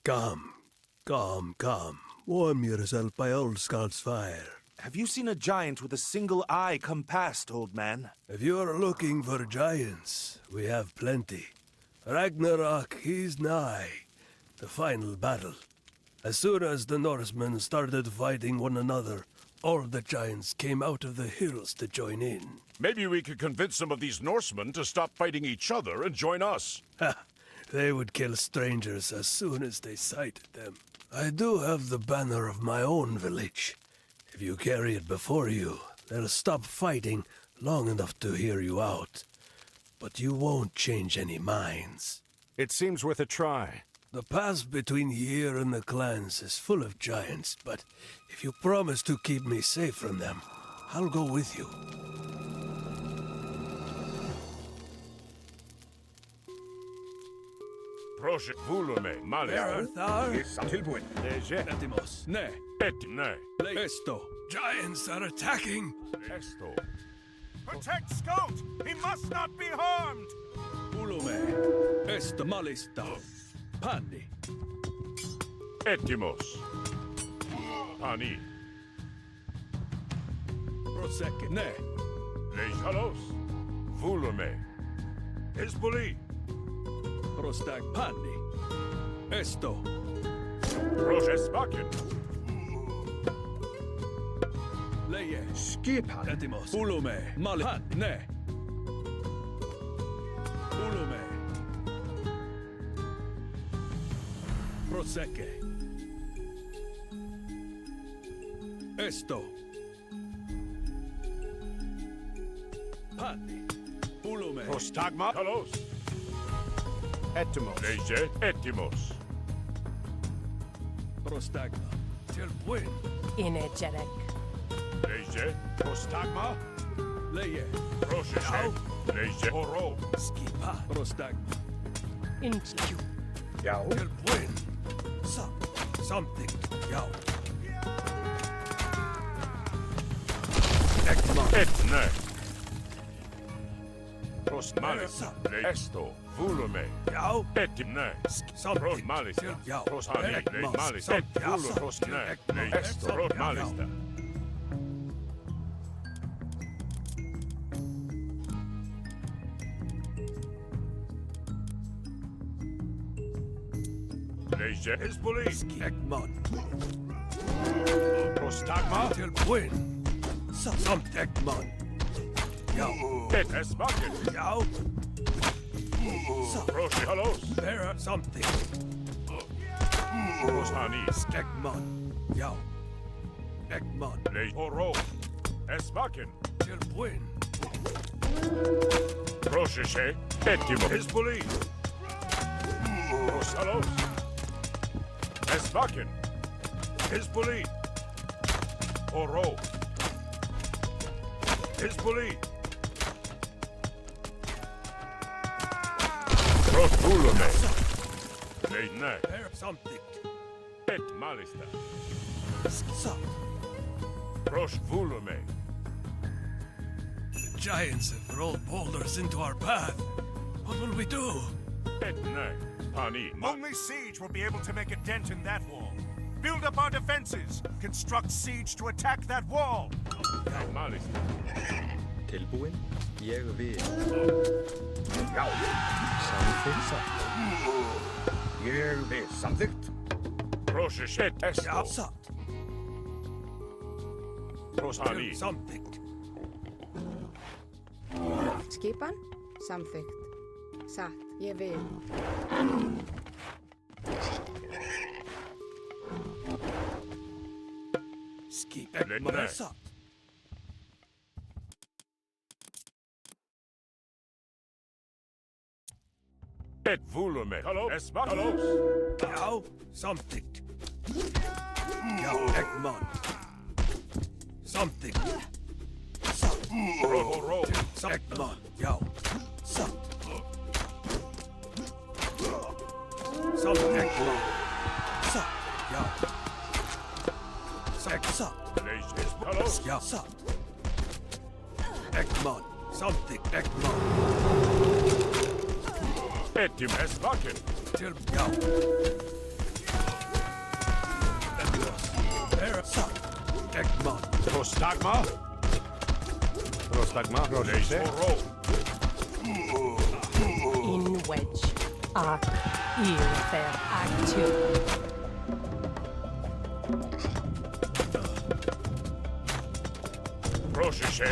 Come, come. Warm yourself by Old Scout's fire. Have you seen a giant with a single eye come past, old man? If you're looking for giants, we have plenty. Ragnarok is nigh. The final battle. As soon as the Norsemen started fighting one another, all the giants came out of the hills to join in. Maybe we could convince some of these Norsemen to stop fighting each other and join us. Ha! They would kill strangers as soon as they sighted them. I do have the banner of my own village. If you carry it before you, they'll stop fighting long enough to hear you out. But you won't change any minds. It seems worth a try. The pass between here and the clans is full of giants, but if you promise to keep me safe from them, I'll go with you. Proszę, wulume, male. Arthur, Tilbuin. Leje, Etimos. Ne. et, ne, Esto. Giants are attacking! esto. Protect Scout! He must not be harmed! Ulume. Esto malista. Panni. Etimos. Pani. Prosecke. Ne. Lejalos. Vulume. Hezbollah. Prostag panni. Esto. Proszę spaken. Leje. Skipan. Etimos. Ulume. Mali. Pan. Ne. Ulume. Prosecke. Esto. Panni. Ulume. Prostagma. Kalos. Etimos. Leje, etimos. Prostagma. Tilbuin. Energetic. Leje, prostagma. Leje. Proszę się. Leje, oro. Skipa. Prostagma. Intu. Jau. Tilbuin. Something. Yow. Et, ne. Prost malis. Le esto. Vulume. Yow. Et, ne. Something. Prost malis. Yow. Prost hani. Le malis. Et, vulu. Prost ne. Le esto. Prost malista. Leje, Hezbollah. Ekmon. Prostagma. Tilbuin. Something. Ekmon. Yow. Et, esbaken. Yow. Proszę, halos. There something. Prost hani. Ekmon. Yow. Ekmon. Le oro. Esbaken. Tilbuin. Proszę się. Etimo. Hezbollah. Prost, halos. Esbaken. Hezbollah. Oro. Hezbollah. Prost, vulume. Le ne. There something. Et, malista. Some. Prost, vulume. The giants have rolled boulders into our path. What will we do? Et, ne. Pani. Only siege will be able to make a dent in that wall. Build up our defenses. Construct siege to attack that wall. Malista. Tilbuin. Ég vil. Já. Samþykkt. Ég vil. Samþykkt. Proszę się. Esto. Sat. Prost, hani. Something. Skipan? Samþykkt. Satt. Ég vil. Skip. Le Ekmon. ne. Sat. Et, vulume. Halos. Esbaken. Halos. Yow. Something. Yow. Ekmon. Something. Sat. Oro. Ekmon. Yow. Sat. Something. Ekmon. Sat. Yow. Sat. Leje. Halos. Yow. Sat. Ekmon. Something. Ekmon. Ettim. Esbaken. Till yow. Satt. Ekman. Prostagma. Prostagma. Leis Oro. In wedge. Arc. Ilfer. Actio. Prosheshe.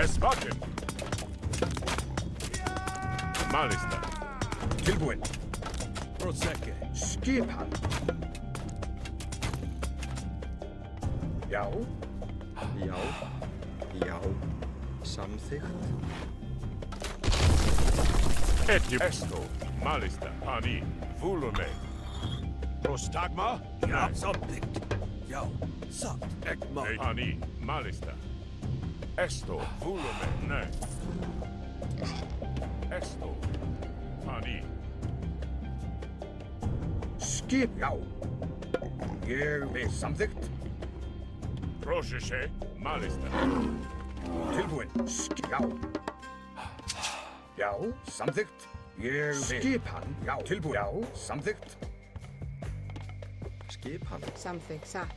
Esvakin. Malista. Tilbúin. Prosecke. Skipan. Já. Já. Já. Samþykkt. Eti Esto. Malista. Pani. Vulume. Prostagma. Ja, something. Ja, satt. Ekman. Pani. Malista. Esto. Vulume. Ne. Esto. Pani. Skip. Já. Ég vil samþykkt. Prosheshe. Malista. Tilbúin. Já. Já. Samþykkt. Ég vil. Skipan. Já. Tilbúin. Já. Samþykkt. Skipan. Samþykkt. Satt.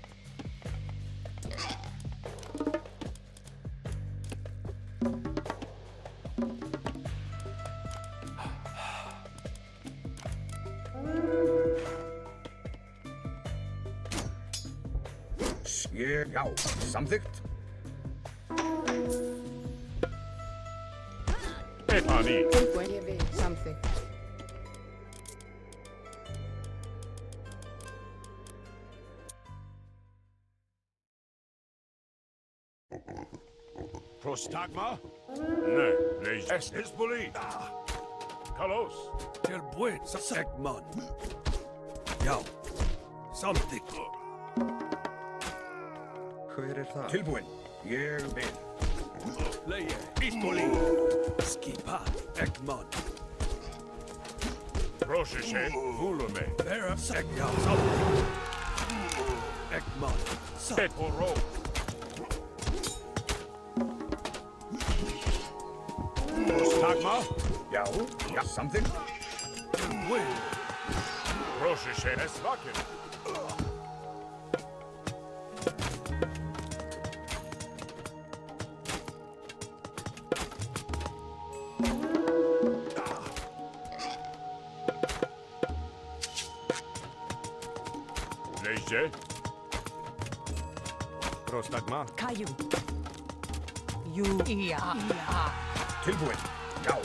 Ég. Já. Samþykkt. Pani. Tilbúin. Ég vil. Samþykkt. Prostagma? Ne. Leis Est. Hezbollah. Kalos. Til buen. Ekman. Ja. Something. Hver það? Tilbúin. Ég vil. Leie. Ispoli. Skipan. Ekman. Prosheshe. Vulume. Vera. Ja, something. Ekman. Satt. Et Oro. Prostagma. Já. Já. Samþykkt. Til buen. Prosheshe. Esvakin. Leise. Prostagma. Caillou. You. Ia. Tilbúin. Já.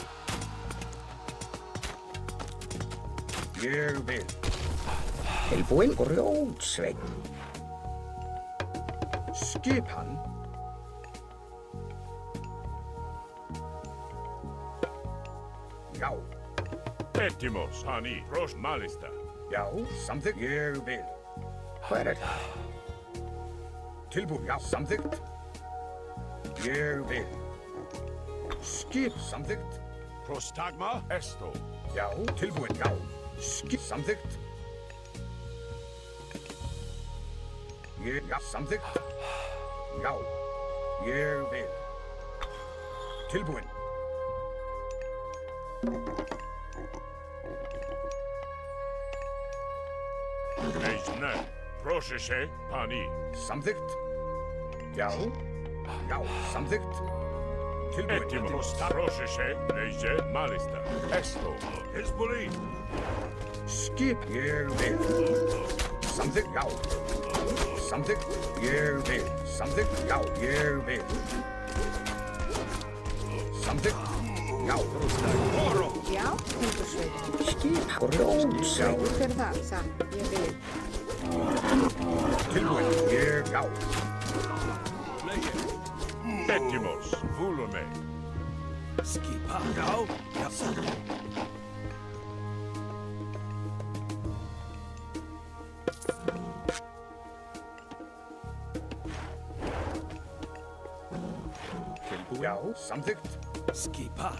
Ég vil. Tilbúin. Grjótsveinn. Skipan. Já. Etimos. Pani. Prosh Malista. Já. Samþykkt. Ég vil. Hver það? Tilbúin. Já. Samþykkt. Ég vil. Skip. Samþykkt. Prostagma. Esto. Já. Tilbúin. Já. Skip. Samþykkt. Ég. Já. Samþykkt. Já. Ég vil. Tilbúin. Leis ne. Prosheshe. Pani. Samþykkt. Já. Já. Samþykkt. Tilbúin. Etimos. Prosheshe. Leise. Malista. Esto. Hezbollah. Skip. Ég vil. Samþykkt. Já. Samþykkt. Ég vil. Samþykkt. Já. Ég vil. Samþykkt. Já. Já. Hundursveit. Skip. Grjótsveinn. Hver það? Satt. Ég vil. Tilbúin. Ég. Já. Leie. Etimos. Vulume. Skipan. Ja. Ja, satt. Tilbúin. Já. Samþykkt. Skipan.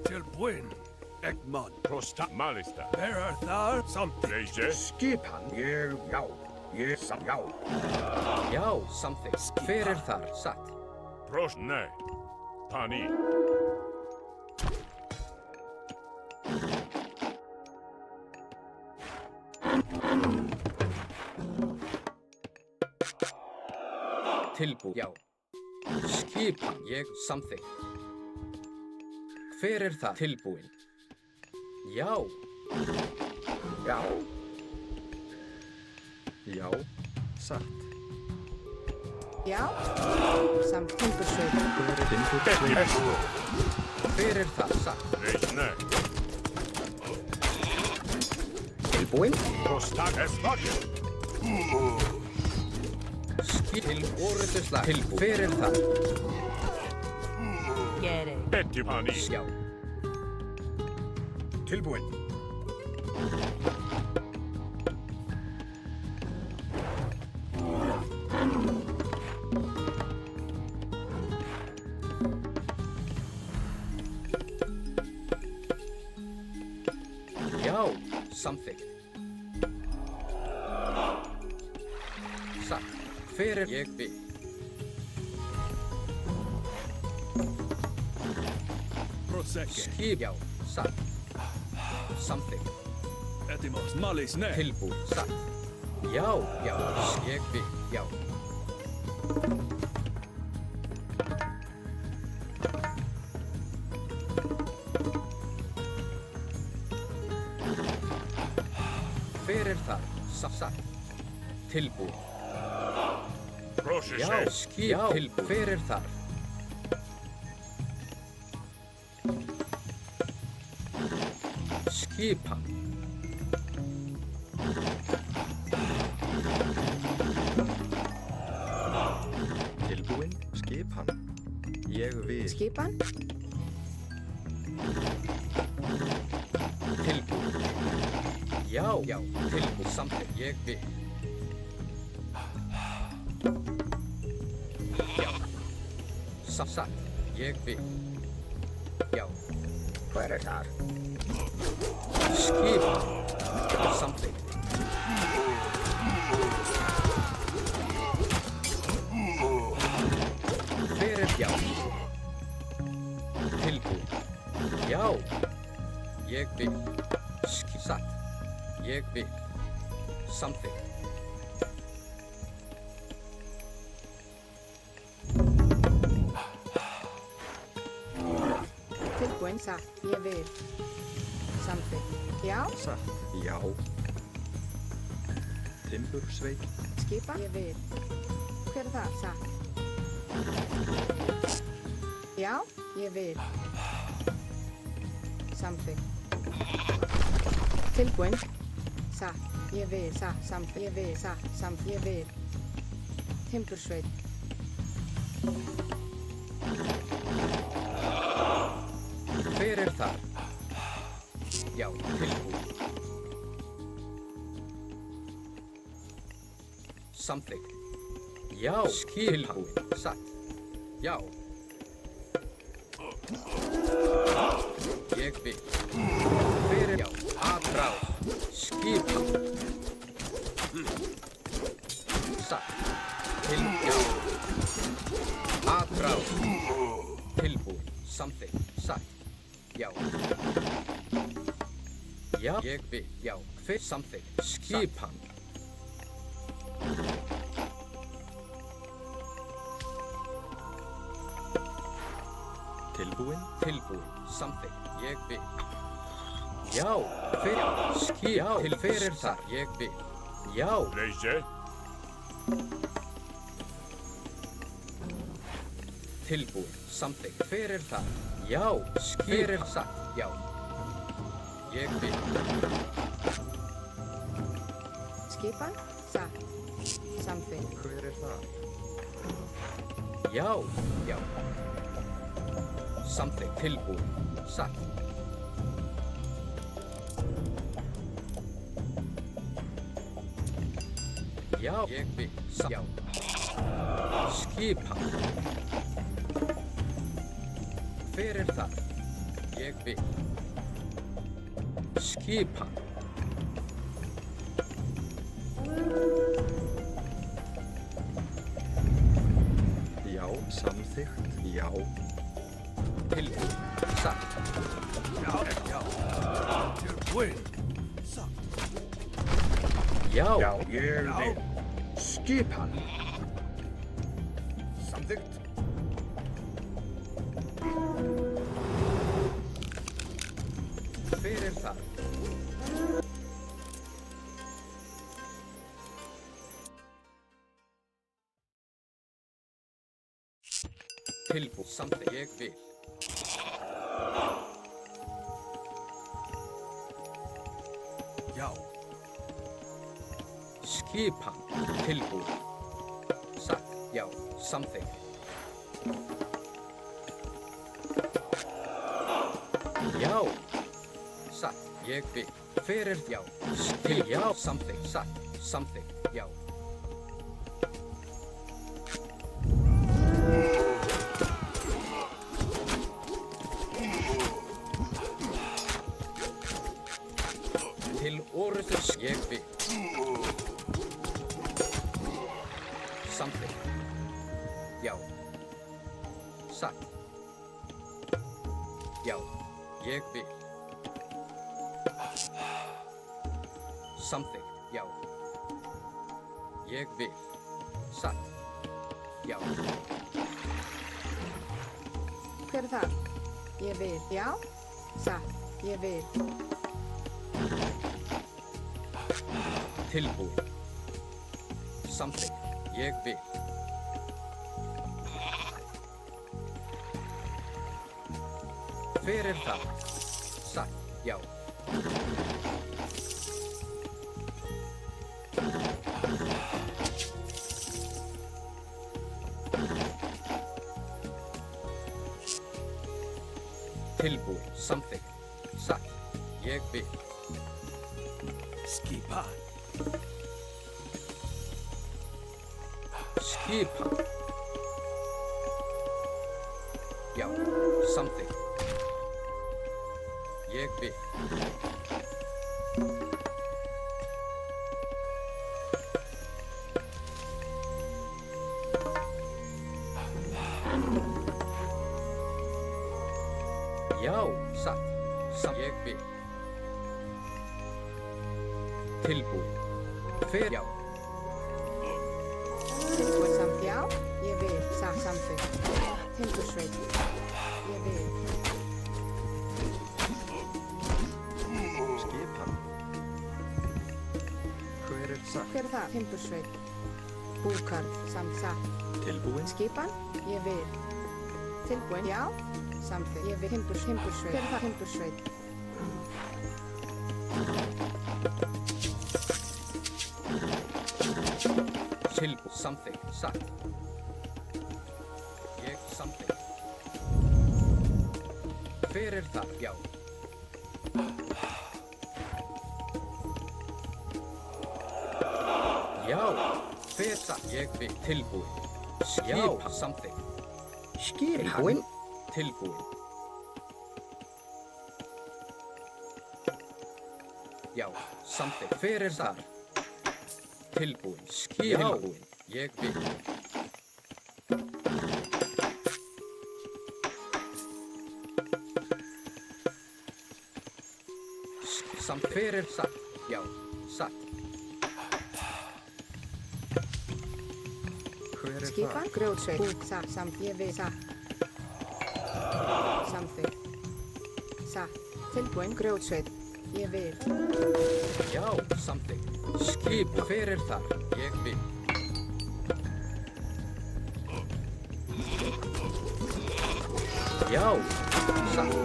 Til buen. Ekman. Prosta. Malista. Vera thar. Something. Leise. Skipan. Ég. Já. Ég. Já. Já, samþykkt. Hver þar? Satt. Prosh ne. Pani. Tilbúin. Já. Skipan. Ég samþykkt. Hver er það? Tilbúin. Já. Já. Já. Satt. Já. Samt timbursveitin. Hver er það? Satt. Reisne. Tilbúin. Prostak eftir. Til orðuslag. Tilbúin. Hver er það? Get it. Bettimani. Já. Tilbúin. Já. Samþykkt. Satt. Hver er ég við? Prosecke. Skip. Já. Satt. Samþykkt. Etimos. Malis. Ne. Tilbúin. Satt. Já. Já. Ég við. Já. Hver er það? Satt. Tilbúin. Já. Prosese. Skip. Já. Tilbúin. Hver er það? Skipan. Tilbúin. Skipan. Ég vil. Skipan. Tilbúin. Já. Já. Tilbúin. Samþykkt. Ég vil. Já. Satt. Ég vil. Já. Hver er það? Skipan. Samþykkt. Hver er já? Tilbúin. Já. Ég vil. Satt. Ég vil. Samþykkt. Tilbúin. Satt. Ég vil. Samþykkt. Já. Satt. Já. Timbursveit. Skipan. Ég vil. Hver er það? Satt. Já. Ég vil. Samþykkt. Tilbúin. Satt. Ég vil. Satt. Samþykkt. Ég vil. Satt. Samþykkt. Ég vil. Timbursveit. Hver er það? Já. Tilbúin. Samþykkt. Já. Tilbúin. Satt. Já. Ég vil. Hver er já? Aðráð. Skipan. Satt. Já. Aðráð. Tilbúin. Samþykkt. Satt. Já. Já. Ég vil. Já. Hver samþykkt? Skipan. Tilbúin. Tilbúin. Samþykkt. Ég vil. Já. Hver? Já. Til hver er það? Ég vil. Já. Reise. Tilbúin. Samþykkt. Hver er það? Já. Hver er satt? Já. Ég vil. Skipan. Satt. Samþykkt. Hver er það? Já. Já. Samþykkt. Tilbúin. Satt. Já. Ég vil. Já. Skipan. Hver er það? Ég vil. Skipan. Já. Samþykkt. Já. Tilbúin. Satt. Win. Já. Já. Ég vil. Skipan. samþykkt. Hver er það? Tilbúið samþykkt. Ég vil. Já. Skipan. Tilbúið. Satt. Já. Samþykkt. Já. Satt. Ég vil. Hver er já? Skil. Já. Samþykkt. Satt. Samþykkt. Já. Til orðus ég vil. Samþykkt. Já. Satt. Já. Ég vil. Samþykkt. Já. Ég vil. Satt. Já. Hver er það? Ég vil. Já. Satt. Ég vil. Tilbúið. Samþykkt. Ég vil. Hver er það? Satt. Já. Tilbúið. Samþykkt. Satt. Ég vil. Skipan. Skipan. Já. Samþykkt. Ég vil. Já, satt. Ég vil. Tilbúið. Hver já. Tilbúið samt. Já. Ég vil. Satt. Samþykkt. Timbursveit. Ég vil. Skipan. Hver er satt? Hver er það? Timbursveit. Búkarl samt satt. Tilbúið. Skipan. Ég vil. Tilbúin. Já. Samþykkt. Ég vil. Timbursveit. Hver er það? Timbursveit. Tilbúið. Samþykkt. Satt. Ég samþykkt. Hver er það? Já. Já. Hver satt? Ég vil. Tilbúið. Skipan. Samþykkt. Skipan. Tilbúið. Já. Samþykkt. Hver er það? Tilbúið. Tilbúið. Ég vil. Samt hver er satt? Já. Satt. Hver er Skipan. Grjótsveit. Búk. Satt. Samt. Ég vil. Satt. Samþykkt. Satt. Tilbúin. Grjótsveit. Ég vil. Já. Samþykkt. Skip. Hver er þar? Ég vil. Já. Satt.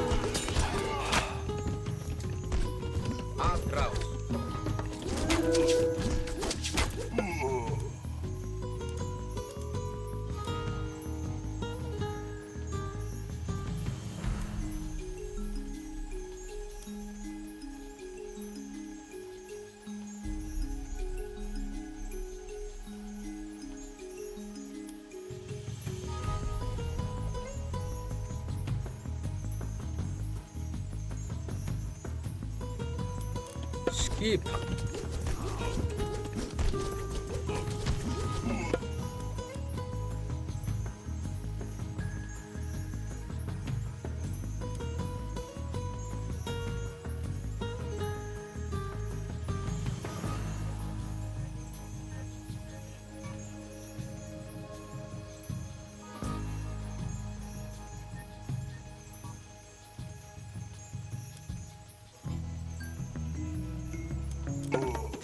Aðrás. Skipan.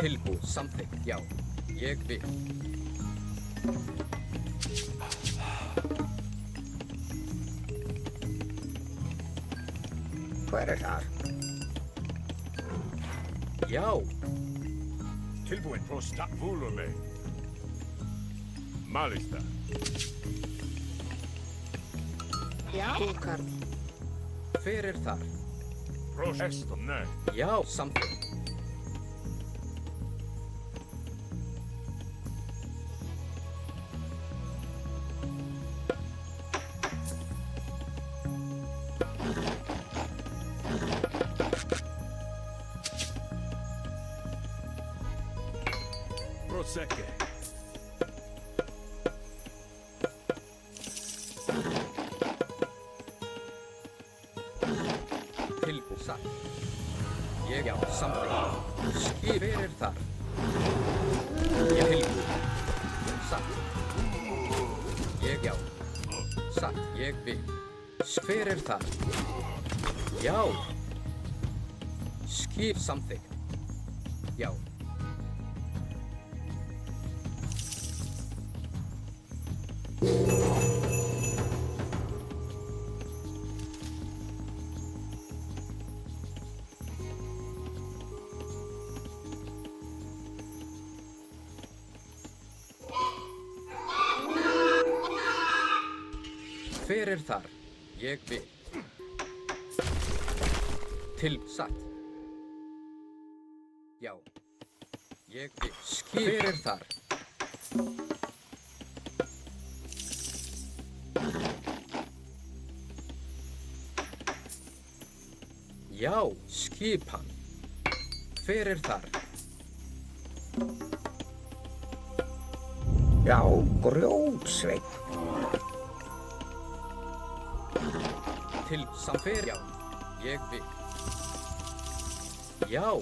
Tilbúið. Samþykkt. Já. Ég vil. Hver þar? Já. Tilbúin. Prostavulume. Malista. Já. Þú, Karl. Hver þar? Prostne. Já. Samþykkt. Prosecche. Tilbúið. Satt. Ég já. Samþykkt. Skip. Hver þar? Ég tilbúið. Satt. Ég já. Satt. Ég vil. Hver þar? Já. Skip. Samþykkt. Já. Hver þar? Ég vil. Til satt. Já. Ég vil. Skip. Hver þar? Já. Skipan. Hver þar? Já, grjótsveit. Til samfer. Já. Ég vil. Já.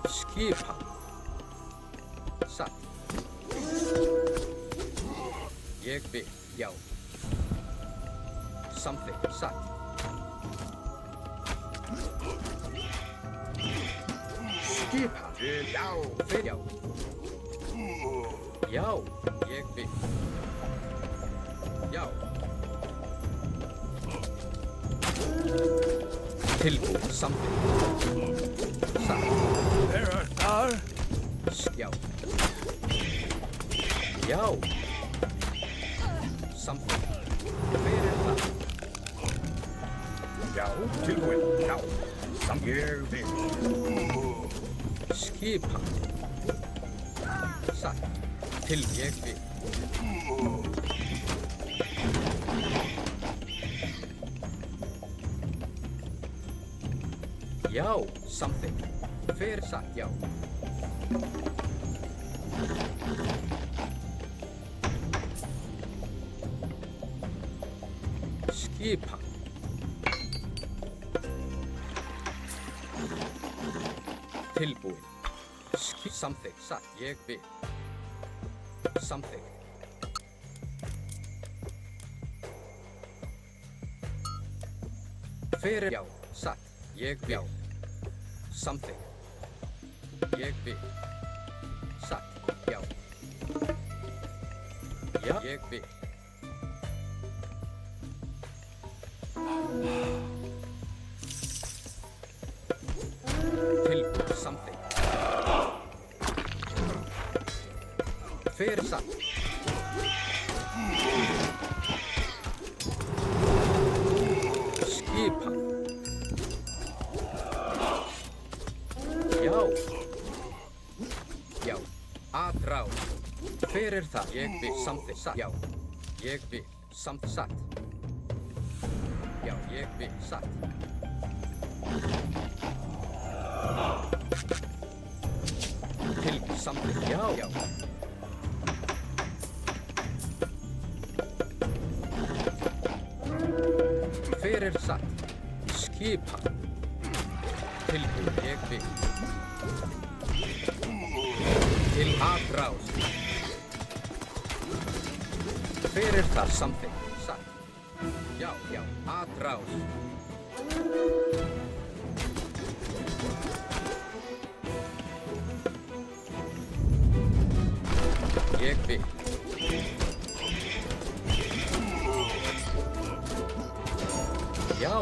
Skipan. Satt. Ég vil. Já. Samþykkt. Satt. Skipan. Já. Fer já. Já. Ég vil. Já. Tilbúið. Samþykkt. Satt. Þar. Já. Já. Samþykkt. Hver það? Já, tilbúin. Já. Ég vil. Skipan. Satt. Til ég vil. Já, samþykkt. Hver satt, já. Skipan. Tilbúin. Samþykkt. Satt. Ég vil. Samþykkt. Hver já. Satt. Ég vil. Samþykkt. Ég vil. Satt. Já. Já. Ég vil. Tilbúið. Samþykkt. Hver satt. Skipan. Já. Já. Aðrá. Hver það? Ég vil. Samþykkt. Satt. Já. Ég vil. Samþykkt. Satt. Já. Ég vil. Satt. Til samþykkt. Já. Já. Hver satt. Skipan. Tilbúið. Ég vil. Til aðrás. Hver það? Samþykkt. Satt. Já. Já. Aðrás. ég vil. Já,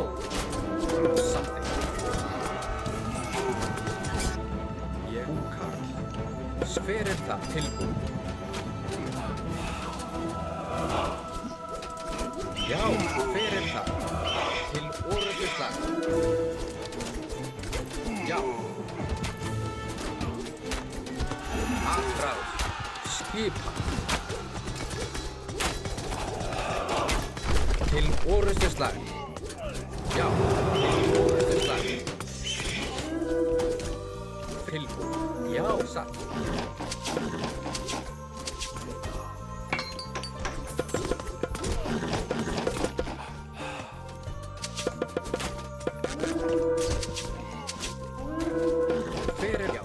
samþykkt. Ég Karl. Hver er það tilbúið? Já, hver er það? Til orðuslag. Já. Afráð. Skipa. Til orðuslag. Já, til orðuslag. Tilbúið. Já, satt. Fyrir já.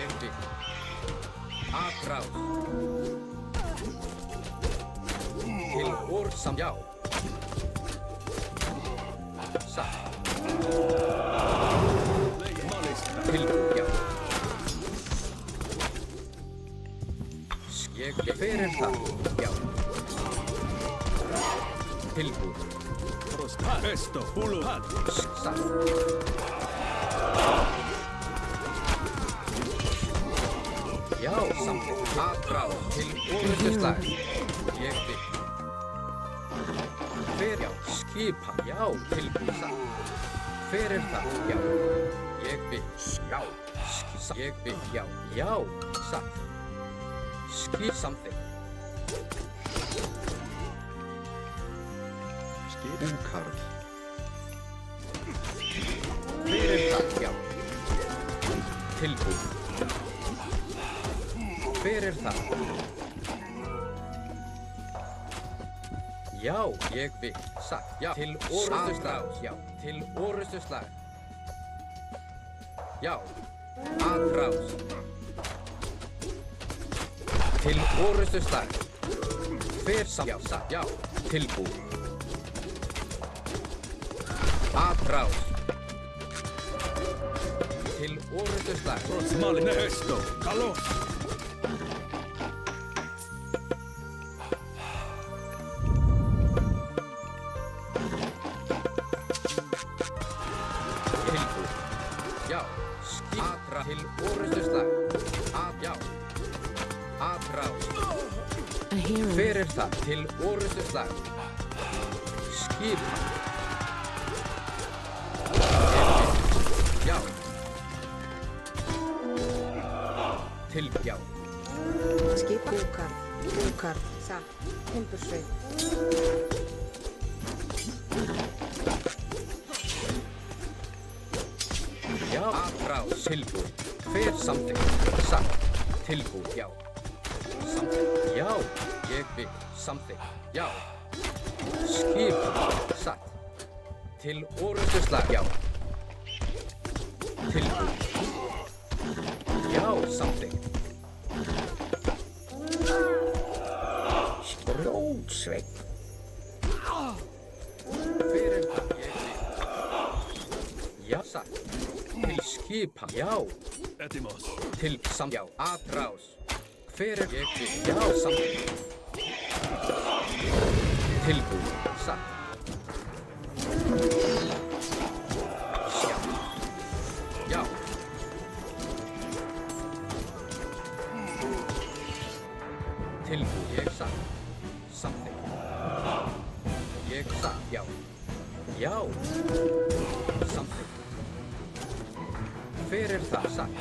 Ég vil. Afráð. Til orðsam já. Satt. Tilbúið já. Ég fyrir það já. Tilbúið. Esto, hulu, hat. Satt. Já, samþykkt. Afráð til orðuslag. Ég vil. Hver já, skipa. Já, tilbúið satt. Hver er það? Já. Ég vil. Já. Ég vil. Já. Já, satt. Skip samþykkt. Karl. Hver er það? Já. Tilbúið. Hver er það? Já, ég vil. Satt. Já. Til orðuslag. Já. Til orðuslag. Já. Afráð. Til orðuslag. Hver samt. Já, satt. Já. Tilbúið. Afráð. Til orðuslag. Malin esto, kalos. Tilbúið. Já. Afráð. Til orðuslag. Já. Afráð. Hver er það? Til orðuslag. Skipa. Já. Til, já. Skipa. Búkarl. Satt. Timbursveit. Já. Afráð. Tilbúið. Hver samþykkt? Satt. Tilbúið. Já. Samþykkt. Já. Ég vil. Samþykkt. Já. Skipa. Satt. Til orðuslag. Já. Tilbúið. Já, samþykkt. Strótsveit. Fyrir það ég vil. Já, satt. Til skipa. Já. Etimos. Til sam. Já, afráð. Fyrir ég vil. Já, samþykkt. Tilbúið. Satt. Já. Já. Tilbúið. Ég satt. Samþykkt. Ég satt. Já. Já. Samþykkt. Hver er það? Satt.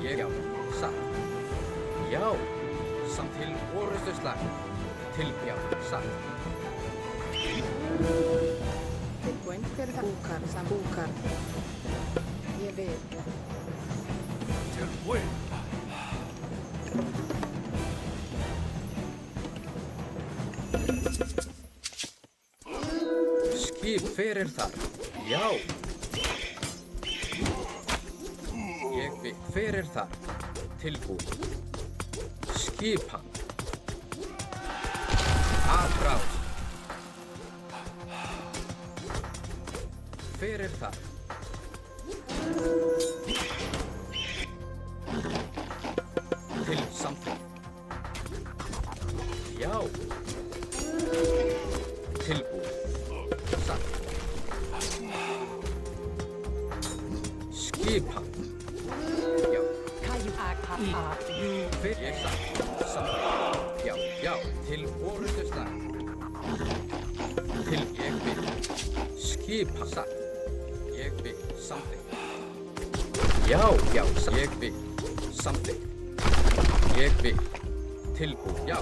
Ég já. Satt. Já. Samt til orðuslag. Til já. Satt. Tilbúinn. Hver er það? Búkarl. Samt. Búkarl. Ég vil. Tilbúið. Skip, hver er þar? Já. Ég vil. Hver er þar? Tilbúið. Skipan. Afráð. Hver er þar? Til samþykkt. Já. Tilbúið. Satt. Skipan. Já. Fyrir ég satt. Samþykkt. Já, já. Til orrustuslag. Til ég vil. Skipa satt. Ég vil. Samþykkt. Já, já. Ég vil. Samþykkt. Ég vil. Tilbúið. Já.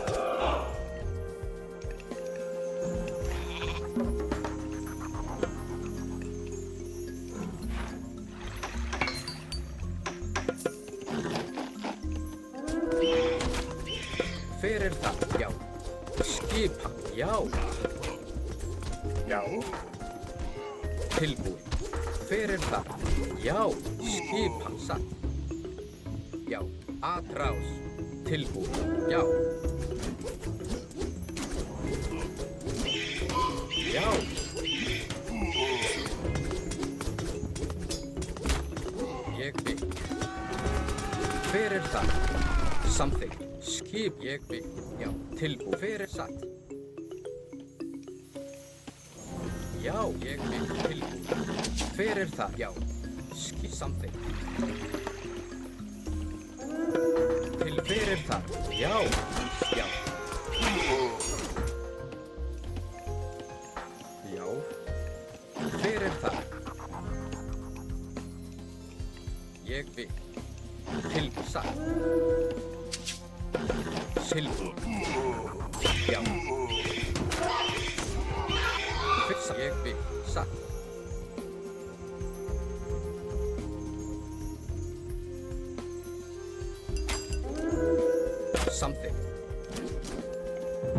Fyrir það, já. Skipan, já. Já. Tilbúið. Fyrir það, já. Skipan, satt. Já. Atrás. Tilbúið, já. Já. Ég vil. Fyrir það. Samþykkt. Skip ég vil. Já. Tilbúið. Fyrir satt. Já. Ég vil. Tilbúið. Fyrir það. Já. Skip samþykkt. Til fyrir það. Já. Já. Já. Fyrir það. Ég vil. Tilbúið satt. Silfur. Já. Fyrst ég vil. Satt. Samþykkt.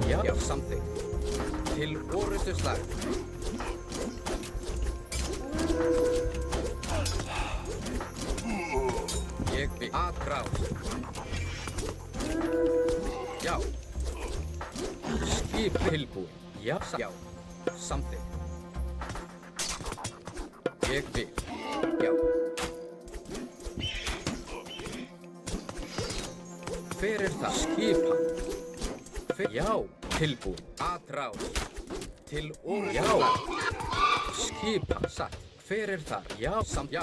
Já, já, samþykkt. Til orrustuslag. Ég vil atrás. Já. Skip tilbúið. Já, já. Samþykkt. Ég vil. Já. Fyrir það. Skipan. Já. Tilbúið. Atrás. Til orrustuslag. Já. Skipan. Satt. Fyrir það. Já. Samt. Já.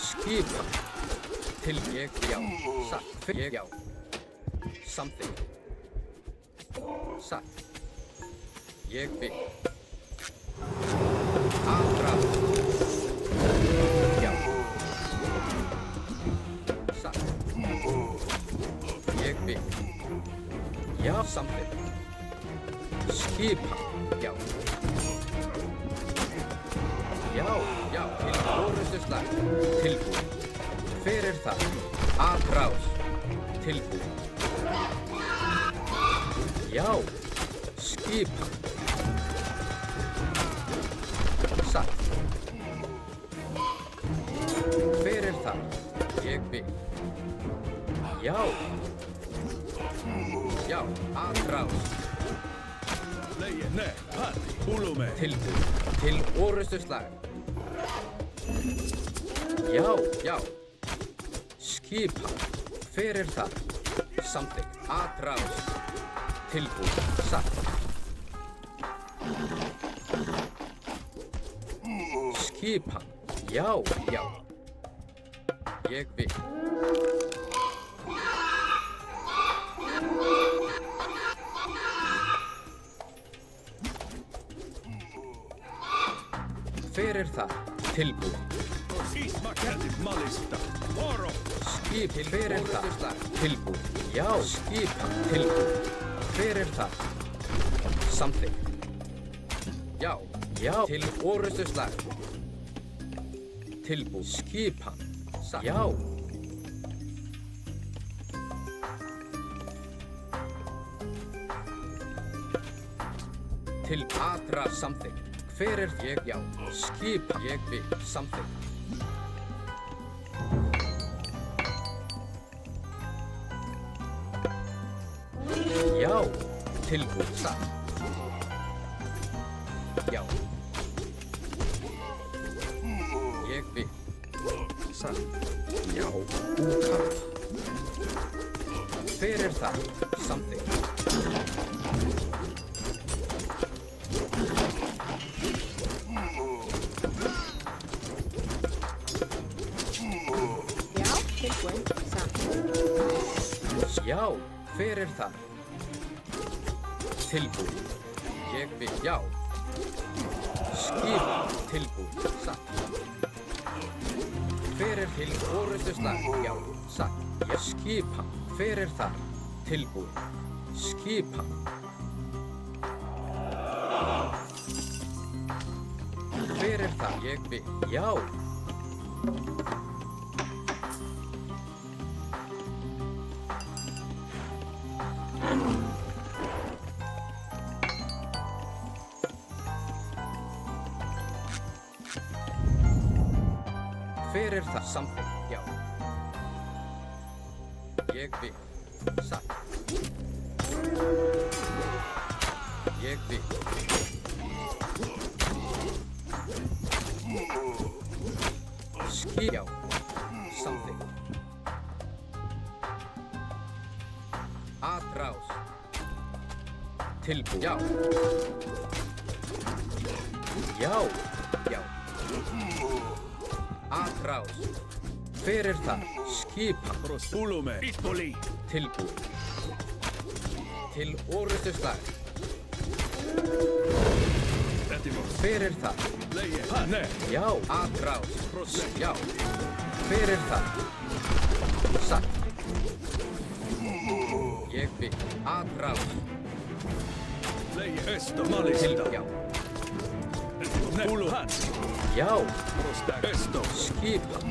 Skipan. Til ég. Já. Satt. Fyrir ég. Já. Samþykkt. Satt. Ég vil. Atrás. Já. Satt. Ég vil. Já, samþykkt. Skipan. Já. Já, já. Til orrustuslag. Tilbúið. Fyrir það. Atrás. Tilbúið. Já. Skipan. Satt. Fyrir það. Ég vil. Já. Já. Atrás. Ne, hadi, ulume. Tilbúið. Til orrustuslag. Já, já. Skipan. Fyrir það. Samþykkt. Atrás. Tilbúið. Satt. Skipan. Já, já. Ég vil. Fyrir það. Tilbúið. Sisma kätit malista. Voro. Skip fyrir það. Tilbúið. Já. Skipan. Tilbúið. Fyrir það. Samþykkt. Já. Já. Til orrustuslag. Tilbúið. Skipan. Satt. Já. Til atrás. Samþykkt. Fyrir ég. Já. Skip ég vil. Samþykkt. Já. Tilbúið. Satt. Já. Ég vil. Satt. Já. Útaf. Hver er það? Samþykkt. Já, tilbúin. Satt. Já, hver er það? Tilbúin. Ég vil, já. Skipan, tilbúin, satt. Hver er til orustu slag? Já, satt. Ég skipan. Hver er það? Tilbúin. Skipan. Hver er það? Ég vil, já. Hver er það? Samþykkt, já. Ég vil, satt. Ég vil. Já. Samþykkt. Atrás. Tilbúin. Já. Já. Já. Atrás. Hver er það? Skipan. Ulume. Pispoli. Tilbúin. Til orustu slag. Hver er það? Leie. Hanne. Já. Atrás. Já. Hver er það? Satt. Ég vil. Atrás. Leie. Esto. Malista. Já. Ulu. Han. Já. Esto. Skipan.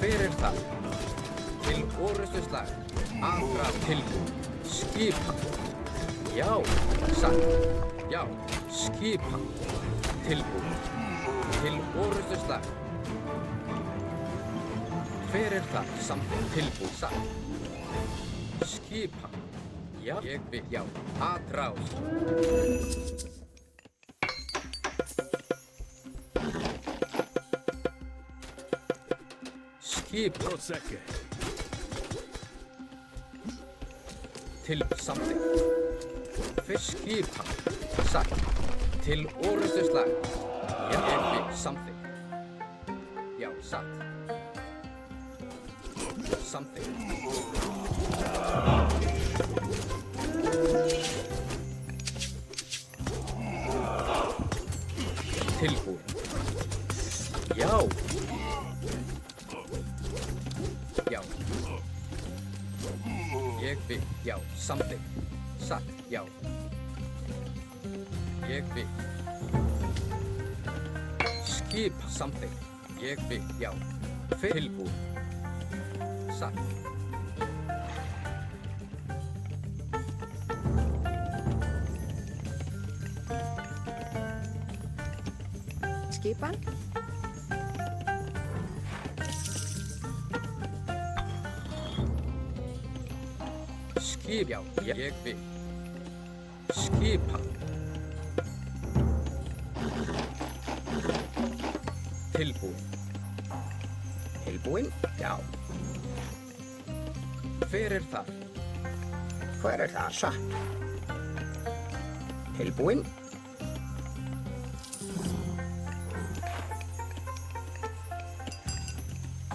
Hver er það? Til orustu slag. Atrás. Tilbúin. Skipan. Já. Satt. Já. Skipan. Tilbúin. Til orustu slag. Hver er það? Samþykkt. Tilbúin. Satt. Skipan. Já. Ég vil. Já. Atrás. Skipan. Prosecche. Til samþykkt. Skipan. Satt. Til orustu slag. Já. Ég vil. Samþykkt. Já. Satt. Samþykkt. Tilbúin. Já. Já. Ég vil. Já. Samþykkt. Satt. Já. Ég vil. Skipa. Samþykkt. Ég vil. Já. Tilbúin. Satt. Skipan. Skip. Já. Ég vil. Skipa. Tilbúin. Tilbúin? Já. Hver er það? Hver er það? Satt. Tilbúin?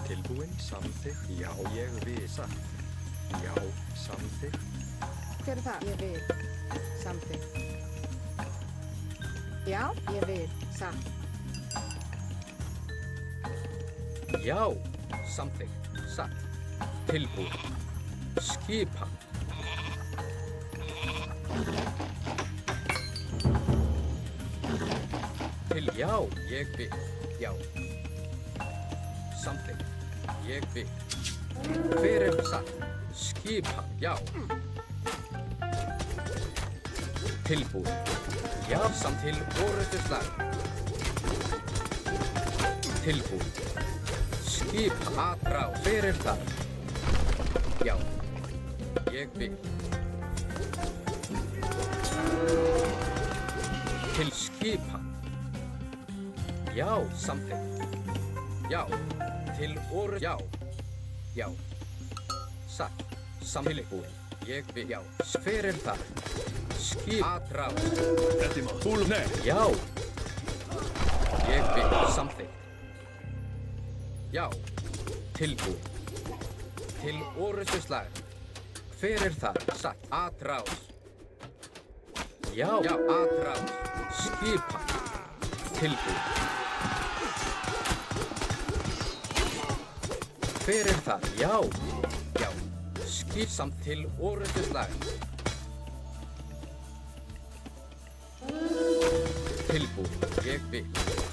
Tilbúin. Samþykkt. Já. Ég vil. Satt. Já. Samþykkt. Hver er það? Ég vil. Samþykkt. Já, ég vil. Satt. Já. Samþykkt. Satt. Tilbúin. Skipan. Til. Já. Ég vil. Já. Samþykkt. Ég vil. Hver er satt? Skipan. Já. Tilbúin. Já. Samt til orustu slag. Tilbúin. Skipan. Atrás. Hver er það? Já. Ég vil. Til skipan. Já. Samþykkt. Já. Til orustu. Já. Já. satt. Tilbúin. Ég vil, já. Hver er það? Skip. Atrás. Etimo. Búlum. Nei. Já. Ég vil, samþykkt. Já. Tilbúin. Til orrustuslag. Hver er það? Satt. Atrás. Já. Já. Atrás. Skipan. Tilbúin. Hver er það? Já. Já. Skip samt til orrustuslag. Tilbúin. Ég vil.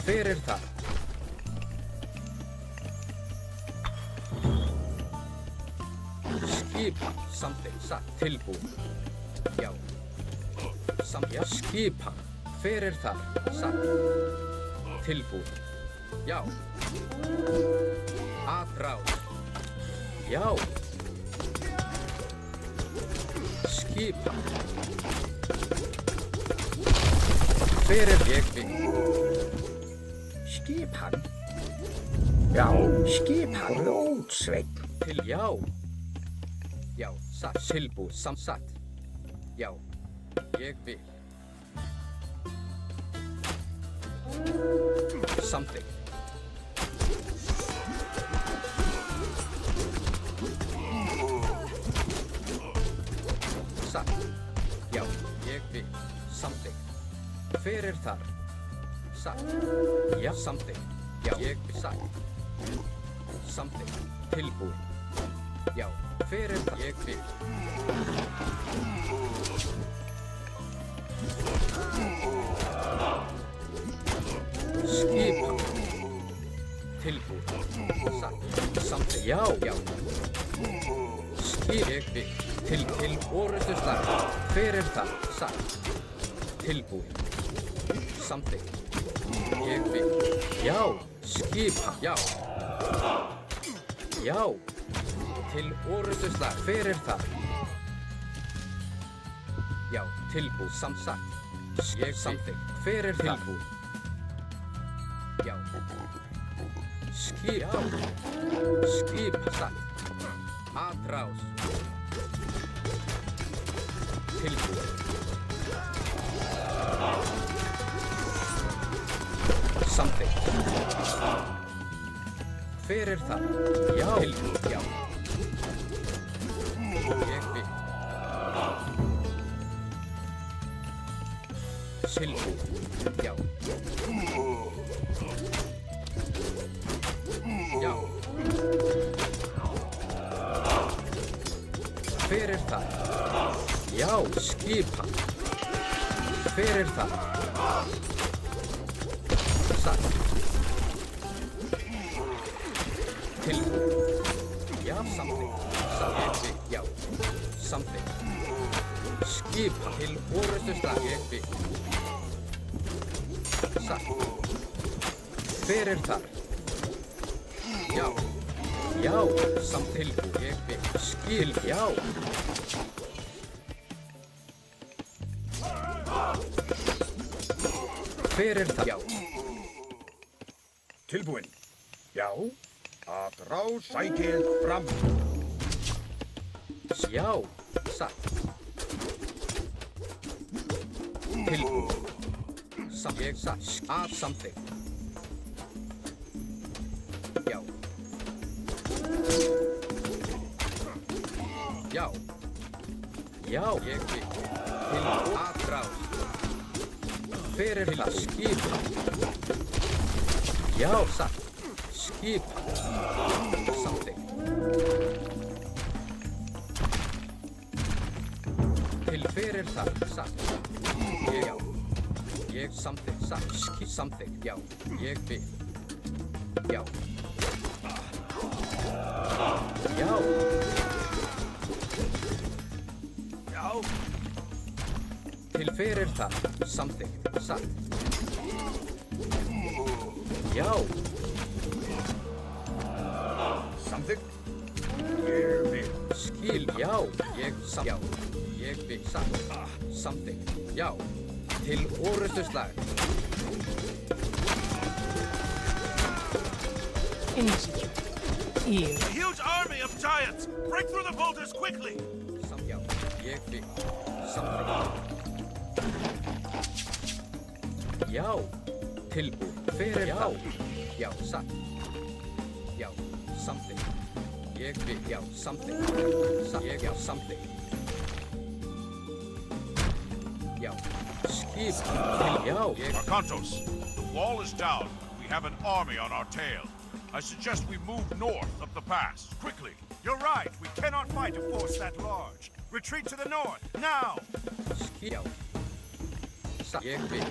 Hver er það? Skipan. Samþykkt. Satt. Tilbúin. Já. Já. Skipan. Hver er það? Satt. Tilbúin. Já. Atrás. Já. Skipan. Hver er ég vil? Skipan. Já, skipan Lótsveinn. Til já. Já, satt. Tilbúin. Satt. Já. Ég vil. Samþykkt. Satt. Já, ég vil. Samþykkt. Hver er þar? Satt. Já, samþykkt. Já, ég vil. Satt. Samþykkt. Tilbúin. Já, hver er þar? Ég vil. Skipan. Tilbúin. Satt. Samþykkt. Já, já. Skip. Ég vil. Til orrustuslag. Hver er það? Satt. Tilbúin. Samþykkt. Ég vil. Já. Skipan. Já. Já. Til orrustuslag. Hver er það? Já. Tilbúin. Satt. Ég samþykkt. Hver er það? Tilbúin. Já. Skip. Já. Skip. Satt. Atrás. Tilbúin. Samþykkt. Hver er það? Já. Tilbúin. Já. Ég vil. Tilbúin. Já. Já. Hver er það? Já, skipan. Hver er það? Satt. Tilbúin. Já, samþykkt. Samþykkt. Já. Samþykkt. Skipan. Til orrustuslag. Ég vil. Satt. Hver er þar? Já. Já. Samþykkt. Ég vil. Skil. Já. Hver er það? Já. Tilbúin. Já. Atrás. Sækið fram. Já. Satt. Tilbúin. Ég satt. Að samþykkt. Já. Já. Já. Ég vil. Til atrás. Hver er það? Skipan. Já, satt. Skipan. Samþykkt. Til hver er það? Satt. Já. Ég samþykkt. Satt. Samþykkt. Já. Ég vil. Já. Já. Já. Til hver er það? Samþykkt. Satt. Já. Samþykkt. Ég vil. Skil. Já. Ég já. Ég vil. Satt. Samþykkt. Já. Til orrustuslag. Execute. ir. A huge army of giants! Break through the boulders quickly! Já, ég vil samþykkt. Já, tilbúin. Hver er það? Já, satt. Já, samþykkt. Ég vil, já, samþykkt. Ég, já, samþykkt. Já, skip til, já, ég... Arkantos, the wall is down. We have an army on our tail. I suggest we move north up the pass, quickly. You're right, we cannot fight a force that large. Retreat to the north, now! Skip, já. Satt, ég vil.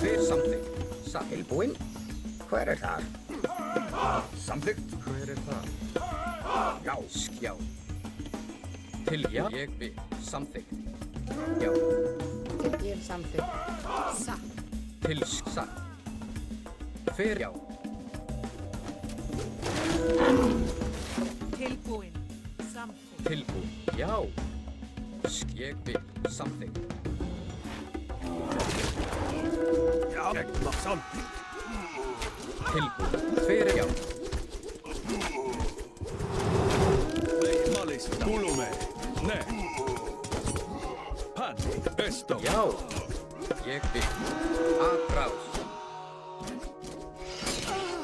Hver samþykkt? Satt. Tilbúin? Hver er það? Samþykkt? Hver er það? Já. Já. Til, já, ég vil. Samþykkt. Já. Til ég samþykkt. Satt. Til, satt. Hver, já. Tilbúin. Samþykkt. Tilbúin. Já. Ég vil. Samþykkt. Ja, something. Tilbúin. Hver er, já. Malista. Kulume. Ne. Pani. Esto. Já. Ég vil. Atrás.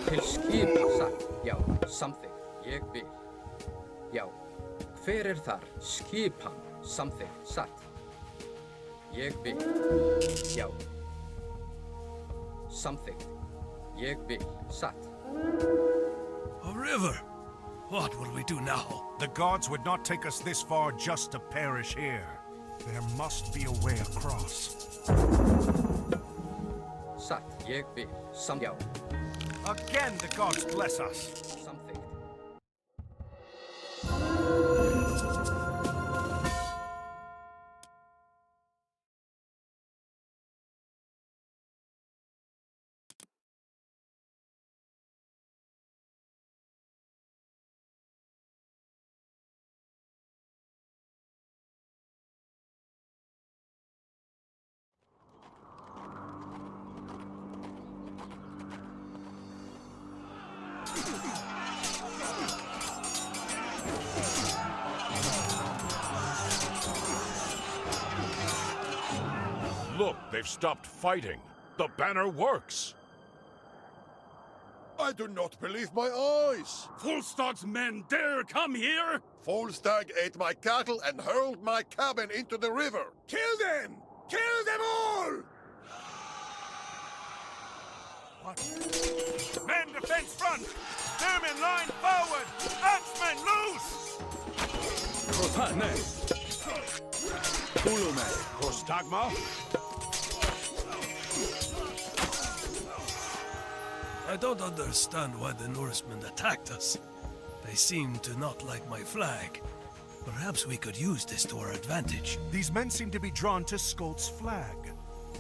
Til skipa satt. Já. Samþykkt. Ég vil. Já. Hver er þar? Skipan. Samþykkt. Satt. Ég vil. Já. Samþykkt. Ég vil. Satt. A river. What will we do now? The gods would not take us this far just to perish here. There must be a way across. Satt. Ég vil. Já. Again, the gods bless us. Samþykkt. Look, they've stopped fighting. The banner works. I do not believe my eyes! Volstag's men dare come here? Volstagg ate my cattle and hurled my cabin into the river! Kill them! Kill them all! Men defense front! Spearmen line forward! Axemen loose! Pane. Kulume. Prostagma? I don't understand why the Norsemen attacked us. They seem to not like my flag. Perhaps we could use this to our advantage. These men seem to be drawn to Skolt's flag.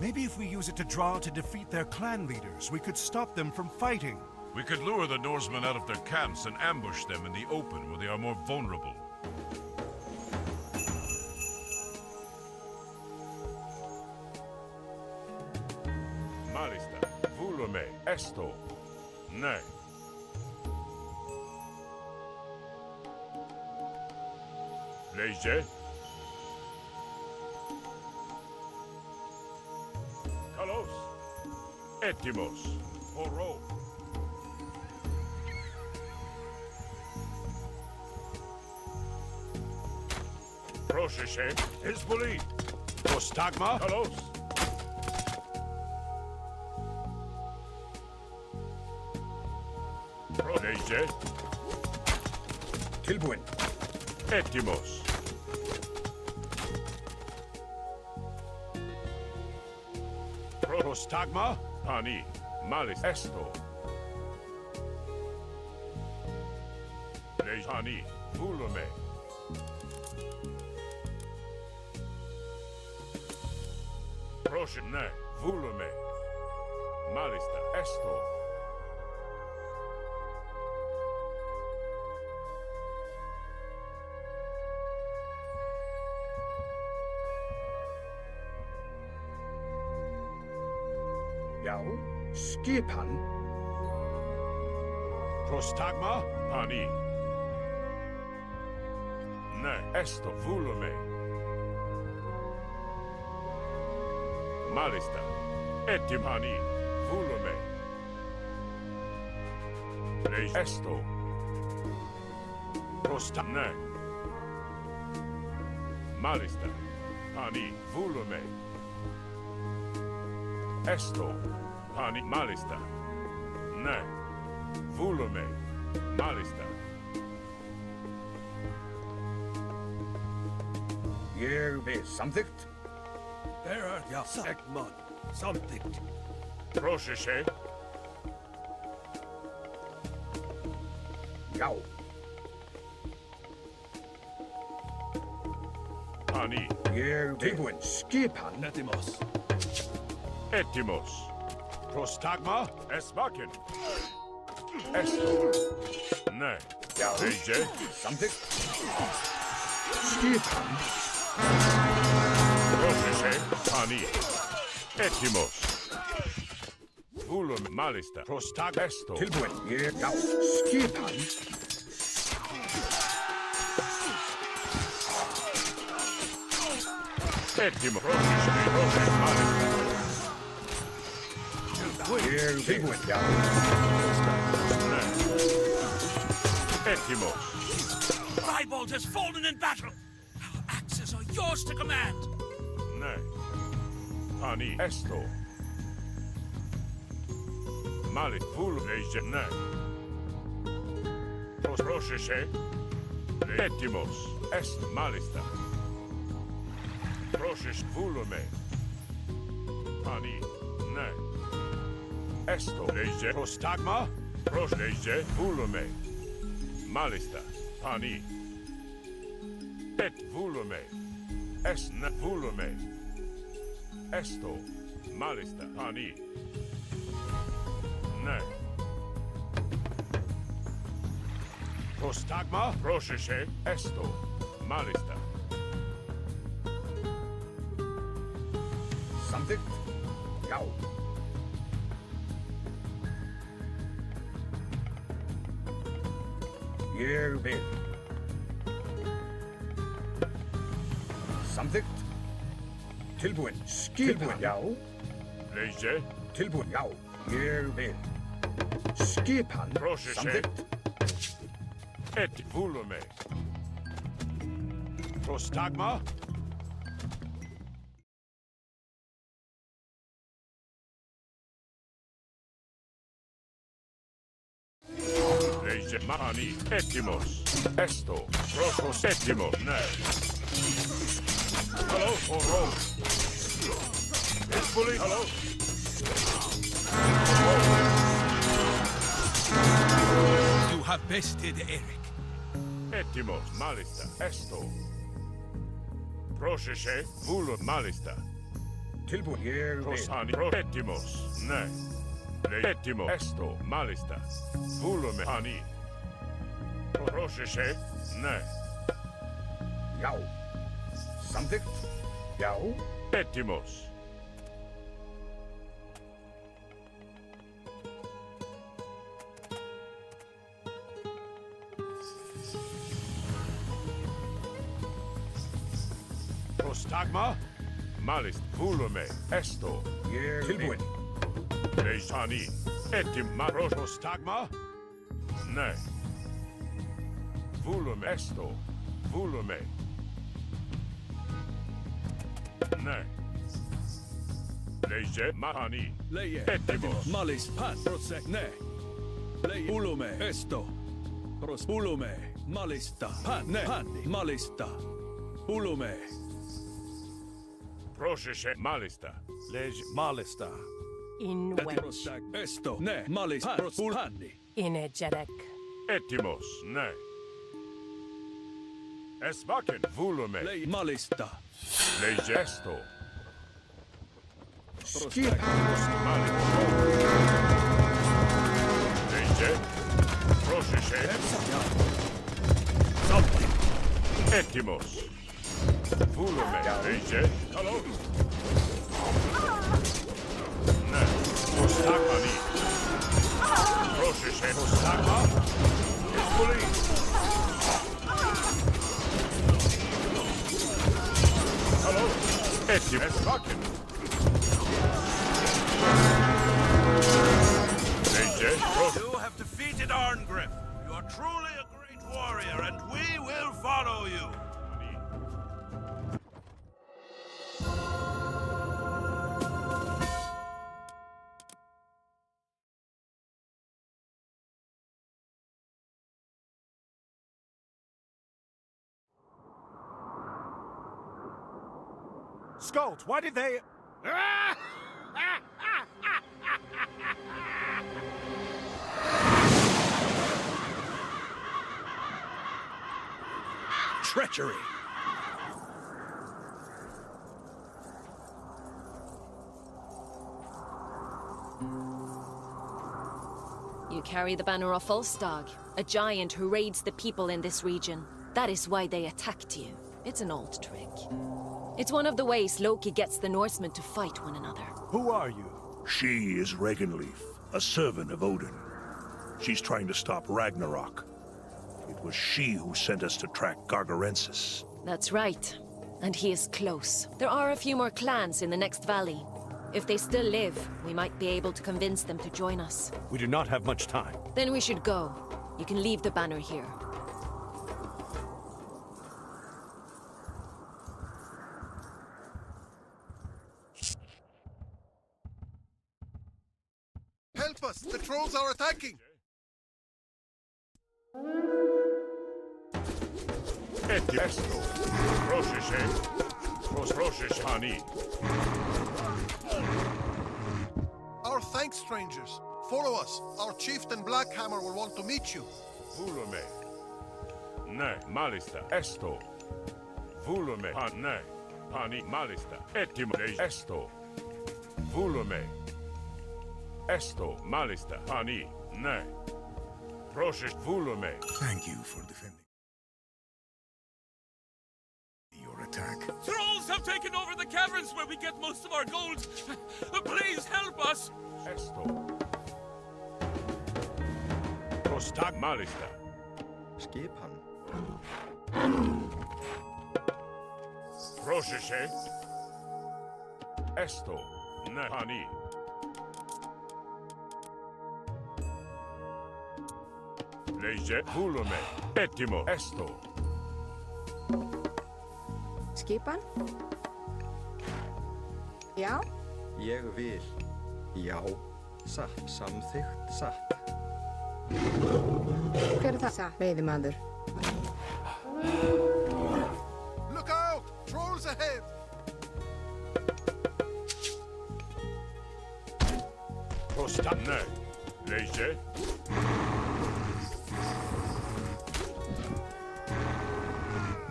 Maybe if we use it to draw to defeat their clan leaders, we could stop them from fighting. We could lure the Norsemen out of their camps and ambush them in the open where they are more vulnerable. Malista, Vulume, Esto, Ne. Leje. Kalos. Etimos. Oro. Prosheshe. Hezbollah. Prostagma. Kalos. Proleje. Tilbúin. Etimos. Prostagma. Pani. Malis. Esto. Lejani. Vulume. Proshene. Vulume. Malista. Esto. Já. Skipan? Prostagma? Pani. Ne, esto, volume. Malista. Etimani. Volume. Leis esto. Ne. Malista. Pani. Volume. Esto. Pani. Malista. Ne. Volume. Malista. Ég við samþykkt. There ja, Ekman. Something. Prosheshe. Já. Pani. Ég tilbúinn. Skipan. Netimos. Etimos. Prostagma? Esvaken. Esto. Ne. Já. Leise. Samþykkt. Skipan. Prosheshe. Pani. Etimos. Volume. Malista. Prostagma? Esto. Tilbúinn. Ég, já. Skipan. Etimos. Prosheshe. Prosheshe. Malista. Ég tilbúinn. Já. Ne. Etimos. Rybold has fallen in battle. Our axes are yours to command. Ne. Pani. Esto. Malit. Volume. Leise. Ne. Prosheshe. Etimos. Est. Malista. Proshes. Volume. Pani. Ne. Esto. Leise. Prostagma? Leise. Volume. Malista. Pani. Et volume. Es ne volume. Esto. Malista. Pani. Ne. Prostagma? Prosheshe. Esto. Malista. Samþykkt. Já. Ég vil. Samþykkt. Tilbúinn. Skipan. Já. Leise. Tilbúinn. Já. Ég vil. Skipan. Prosheshe. Samþykkt. Et volume. Prostagma? Leise. Pani. Etimos. Esto. Proshos. Etimos. Ne. Hello. Oro. It's fully. Hello. You have bested Eric. Etimos. Malista. Esto. Prosheshe. Volume. Malista. Tilbúinn. Ég vil. Prosani. Etimos. Ne. Etimo. Esto. Malista. Volume. Pani. Prosheshe. Ne. Já. Samþykkt. Já. Etimos. Prostagma? Malist. Volume. Esto. Ég vil. Tilbúinn. Leisani. Etim. Maros. Prostagma? Ne. Volume. Esto. Volume. Ne. Leise. Mahani. Leie. Etimos. Malis. Pan. Prosek. Ne. Leie. Ulume. Esto. Pros. Ulume. Malista. Pan. Ne. Panni. Malista. Ulume. Prosheshe. Malista. Lege. Malista. In Welsh. Prosek. Esto. Ne. Malis. Pan. Pros. Panni. Energetic. Etimos. Ne. Esvaken. Volume. Leie. Malista. Leise. Esto. Skipan. Leise. Prosheshe. Something. Etimos. Volume. Leise. Hello. Ne. Prostagmani. Proszę się, Prostagma. Jest police. Hello? Etim Esvakin. Lejcie, proszę. You have defeated Arngrim. You are truly a great warrior, and we will follow you. Skolt, why did they... Treachery! You carry the banner of Volstagg, a giant who raids the people in this region. That is why they attacked you. It's an old trick. It's one of the ways Loki gets the Norsemen to fight one another. Who are you? She is Regenleaf, a servant of Odin. She's trying to stop Ragnarok. It was she who sent us to track Gargarensis. That's right. And he is close. There are a few more clans in the next valley. If they still live, we might be able to convince them to join us. We do not have much time. Then we should go. You can leave the banner here. Help us! The trolls are attacking! Etim Esto. Proszę się. Proszę się, pani. Our thanks, strangers. Follow us. Our chieftain Blackhammer will want to meet you. Vulume. Ne, malista. Esto. Vulume. Ne. Pani malista. Etim esto. Vulume. Esto. Malista. Pani. Ne. Proszę vulume. Thank you for defending your attack. Trolls have taken over the caverns where we get most of our gold. Please help us. Esto. Prostag malista. Skipan. Proszę się. Esto. Ne, pani. Lejcie vulume. Etimo. Esto. Skipan? Já? Ég vil. Já. Satt. Samþykkt. Satt. Hver er það? Satt. Veiðimaður. Look out! Trolls ahead! Prostag. Ne. Lejcie.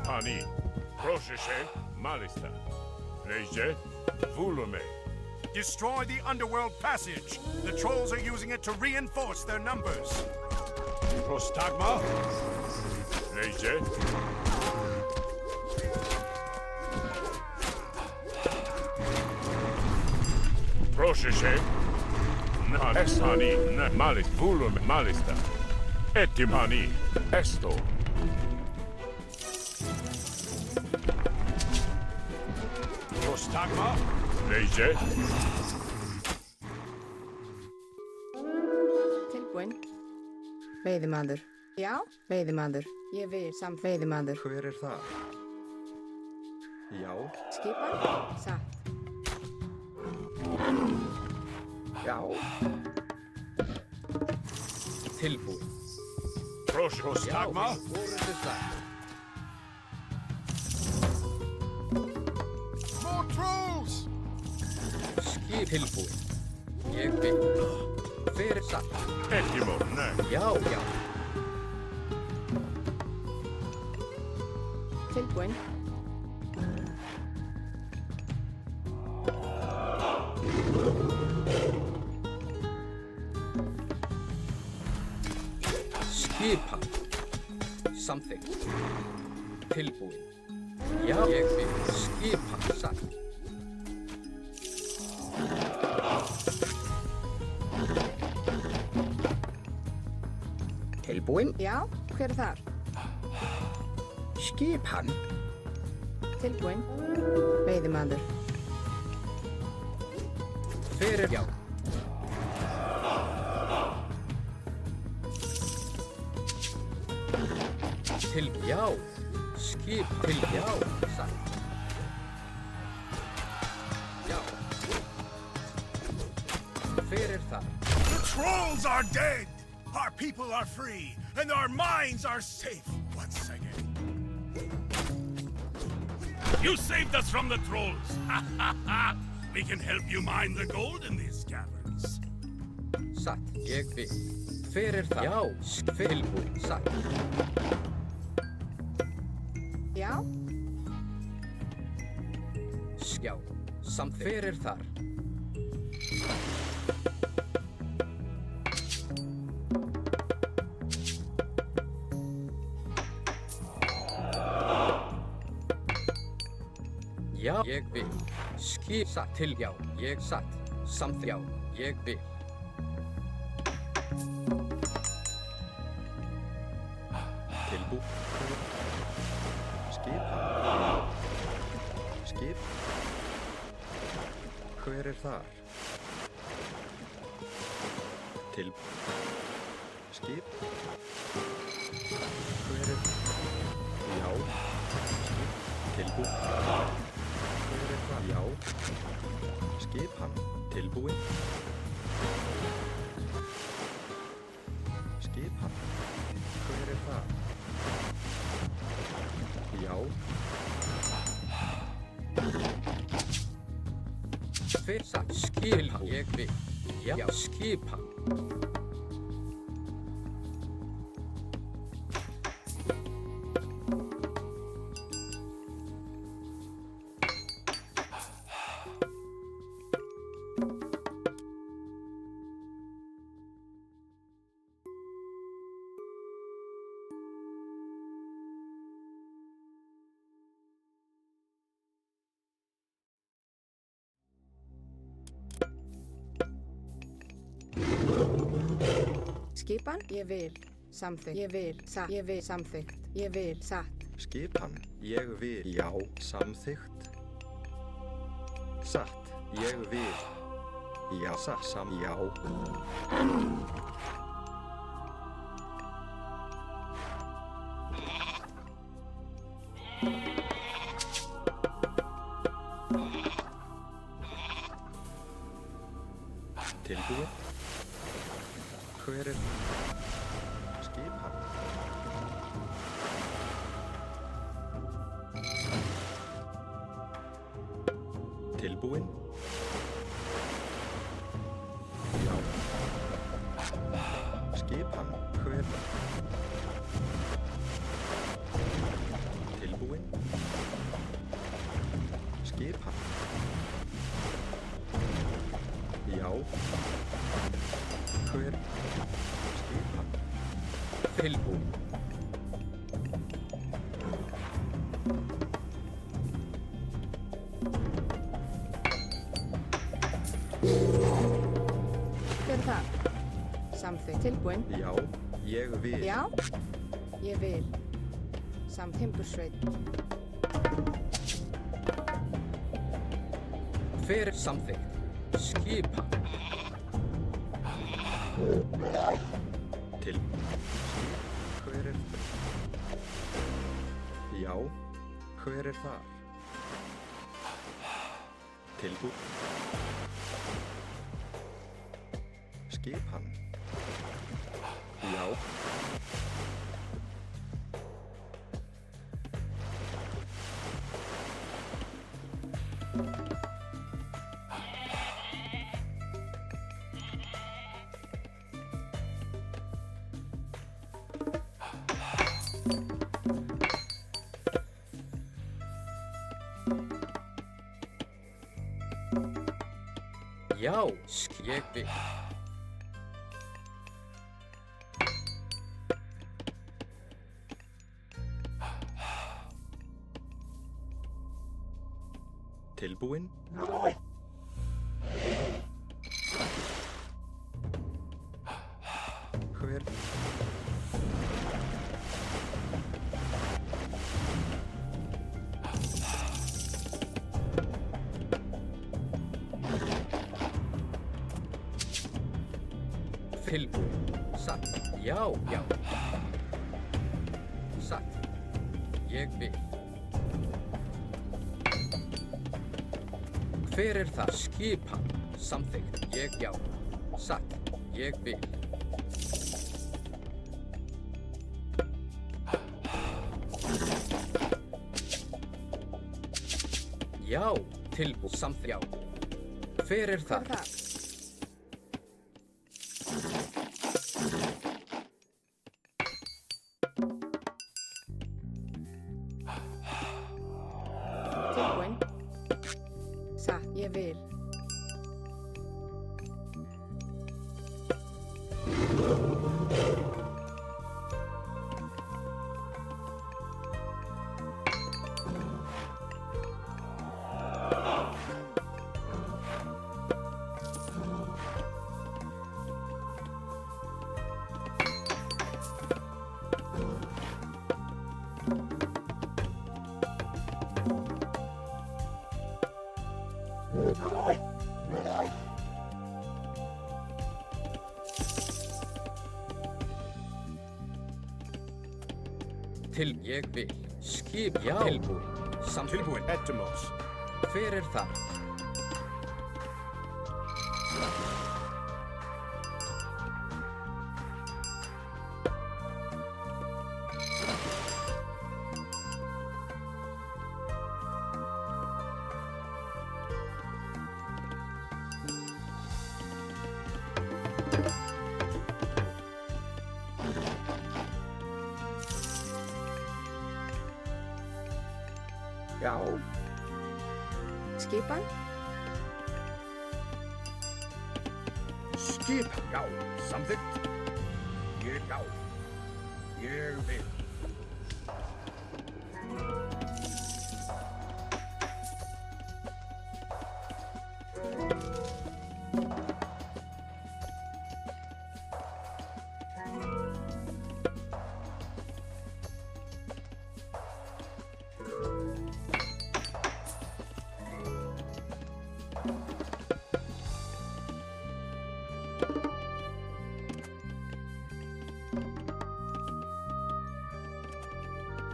Pani. Proszę się. Malista. Lejcie vulume. Destroy the underworld passage. The trolls are using it to reinforce their numbers. Prostagma. Lejcie. Proszę się. Na esani. Na malist. Vulume. Malista. Etimani. Esto. Prostagma. Lejcie. Tilbúinn. Veiðimaður. Já? Veiðimaður. Ég vil samt veiðimaður. Hver er það? Já. Skipan? Satt. Já. Tilbúin. Proszę. Prostagma. Já, við vorum við það. More trolls! Skip tilbúin. Ég vil. Hver er satt? Etimo. Ne. Já, já. Tilbúinn. Skipan. Samþykkt. Tilbúin. Já, ég vil. Skipan. Satt. Tilbúin? Já, hver er þar? Skipan? Tilbúin. Veiðimaður. Fyrir já. Til já. Skip til já. Satt. Já. Fyrir það. The trolls are dead! Our people are free, and our minds are safe once again. You saved us from the trolls! We can help you mine the gold in these caverns. Satt, ég vil. Fyrir það. Já, tilbúin. Satt. Já. Já, samt fyrir þar. Já, ég vil. Skip satt til já, ég satt. Samt já, ég vil. Tilbú. Skip. Skip. Hver er þar? Tilbú. Skip. Hver er? Já. Skip. Tilbú. Hver er það? Já. Skip hann. Tilbúin. Skip hann. Hver er það? Já. Fyrir satt, skil hann. Ég vil. Já, skip hann. Skipan? Ég vil. Samþykkt. Ég vil. Satt. Ég vil. Samþykkt. Ég vil. Satt. Skipan. Ég vil. Já. Samþykkt. Satt. Ég vil. Já. Satt. Já. Tilbúið. Hver er skipan? Tilbúin? Já. Skipan? Hver? Tilbúin? Skipan? Já. Hver? Skipan? Tilbúin. Hver er það? Samþykkt. Tilbúin. Já, ég vil. Já. Ég vil. Samt timbursveit. Fyrir samþykkt. Skipa. Til. Hver er það? Já, hver er það? Tilbú. Skipan. Já. Já, ég vil. Tilbúin? Hver? Tilbúin. Satt. Já, já. Satt. Ég vil. Hver er það? Skipan. Samþykkt. Ég, já. Satt. Ég vil. Já, tilbúið, samþykkt, já. Hver er það? Tilbúin. Satt, ég vil. Ég vil. Skip, já. Tilbúin. Tilbúin. Ettimos. Hver er það? Já. Skipan. Skipan, já. Samþykkt. Ég, já. Ég vil.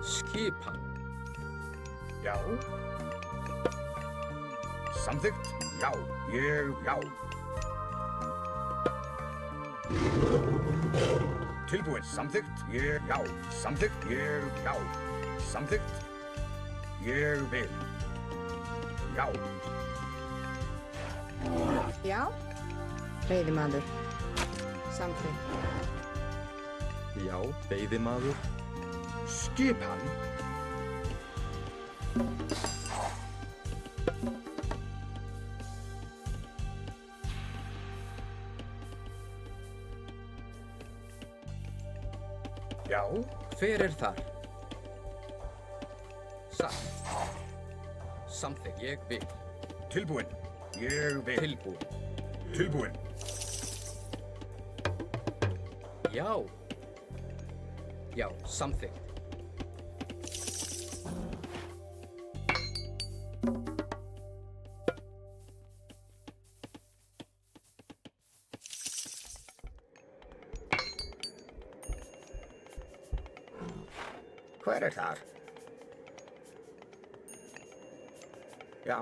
Skipan. Já. Samþykkt. Já. Ég, já. Tilbúin. Samþykkt. Ég, já. Samþykkt. Ég, já. Samþykkt. Ég vil. Já. Já. Veiðimaður. Samþykkt. Já, veiðimaður. Skipan. Já. Hver er þar? Satt. Samþykkt. Ég vil. Tilbúin. Ég vil. Tilbúin. Tilbúin. Já. Já, samþykkt. Hver er þar? Já.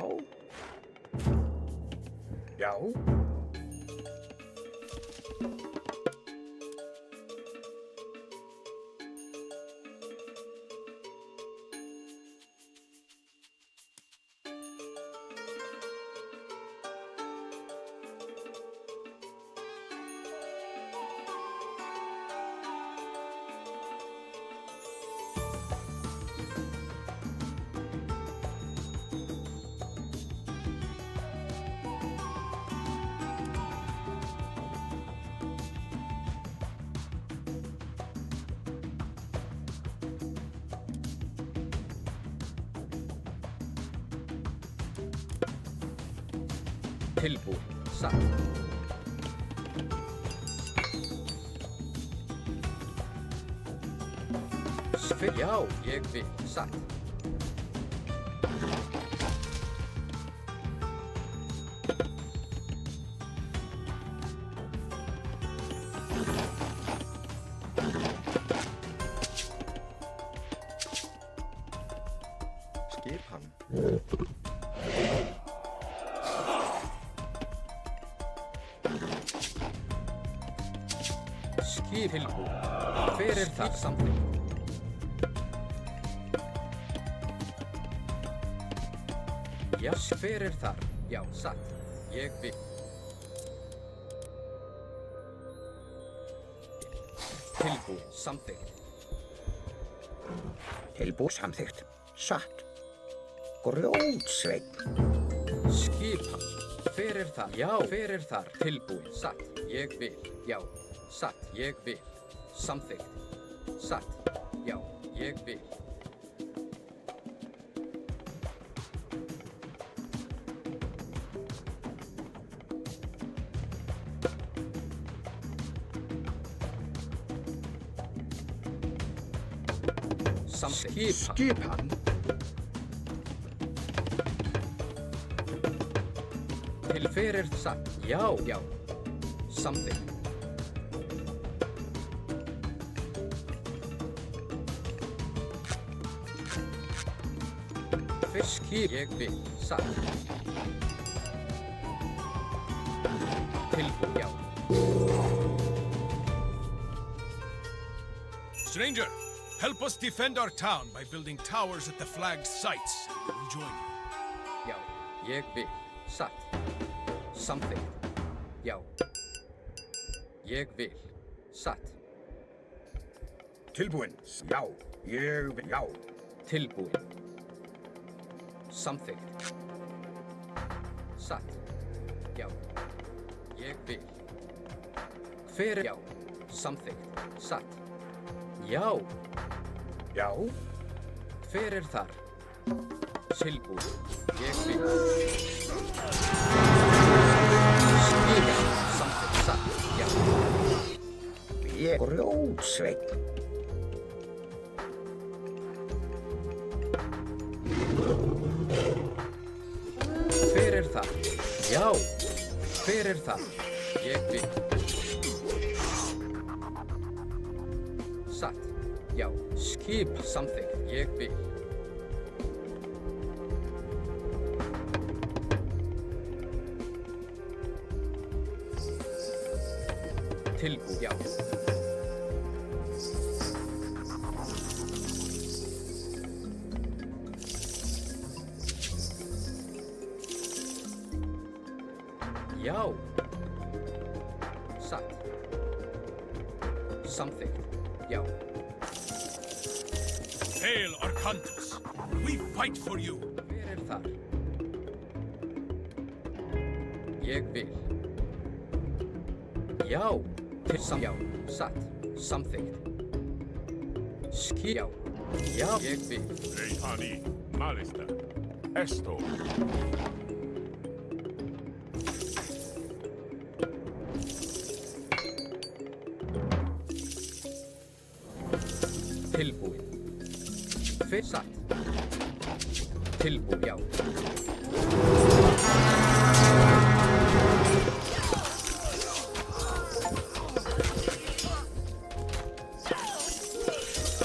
Já. Tilbúin. Satt. Já, ég vil. Satt. skipan. Skip tilbúin. Hver það samþykkt? Já, hver þar? Já, satt. Ég vil. Tilbúin, samþykkt. Tilbúið samþykkt. Satt. Grjótsveinn. Skipan. Hver þar? Já, hver þar? Tilbúin, satt. Ég vil. Já, satt. Ég vil. Samþykkt. Satt. Já, ég vil. Skipan. Til fyrir satt. Já, já. Samþykkt. Skip. Ég vil. Satt. Tilbúin, já. Stranger, help us defend our town by building towers at the flag's sites. We'll join you. Já, ég vil. Satt. Samþykkt. Já. Ég vil. Satt. Tilbúin. Já. Ég vil. Já. Tilbúin. Samþykkt. Satt. Já. Ég vil. Hver já. Samþykkt. Satt. Já. Já. Hver þar? Tilbúin. Ég vil. Skip. Samþykkt. Satt. Já. Ég grjótsveinn. Hver þar? Já. Hver þar? Ég vil. Satt. Já. Skip. Samþykkt. Ég vil. Tilbúin. Já. Já. Satt. Samþykkt. Já. Hail, Arcantus! We fight for you! Hver þar? Ég vil. Já. Já. Satt. Samþykkt. Skip. Já. Já. Ég vil. Reitani, malista. Esto. Tilbúin. Hver satt? Tilbúin, já.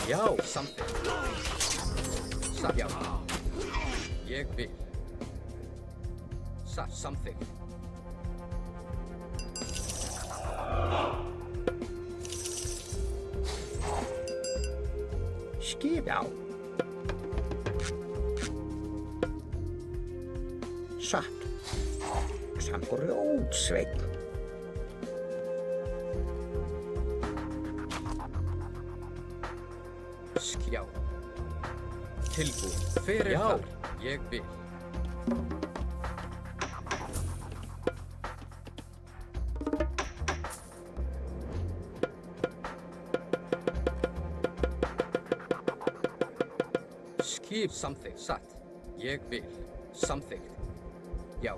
Já, samþykkt. Satt, já. Ég vil. Satt, samþykkt. Skip. Já. Satt. Grjótsveinn. Já. Tilbúin. Hver þar? Ég vil. Skip. Samþykkt. Satt. Ég vil. Samþykkt. Já.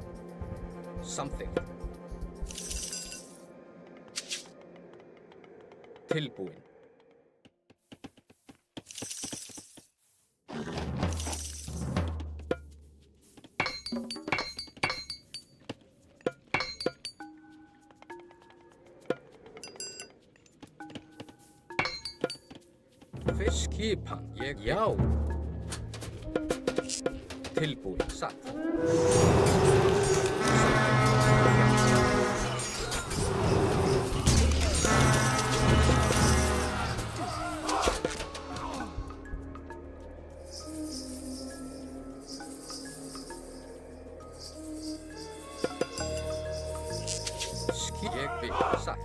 Samþykkt. Tilbúin. Skipan. Ég, já. Tilbúin. Satt. Ég vil. Satt.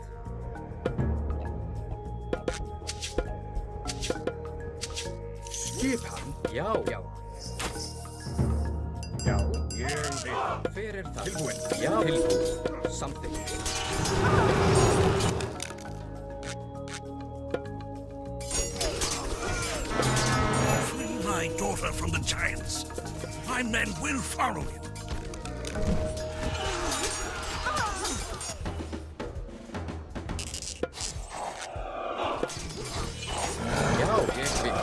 Skipan? Já. Já, ég vil. Hver það? Tilbúin. Já. Tilbúin. Samþykkt. Free my daughter from the giants. My men will follow you. Já, ég vil.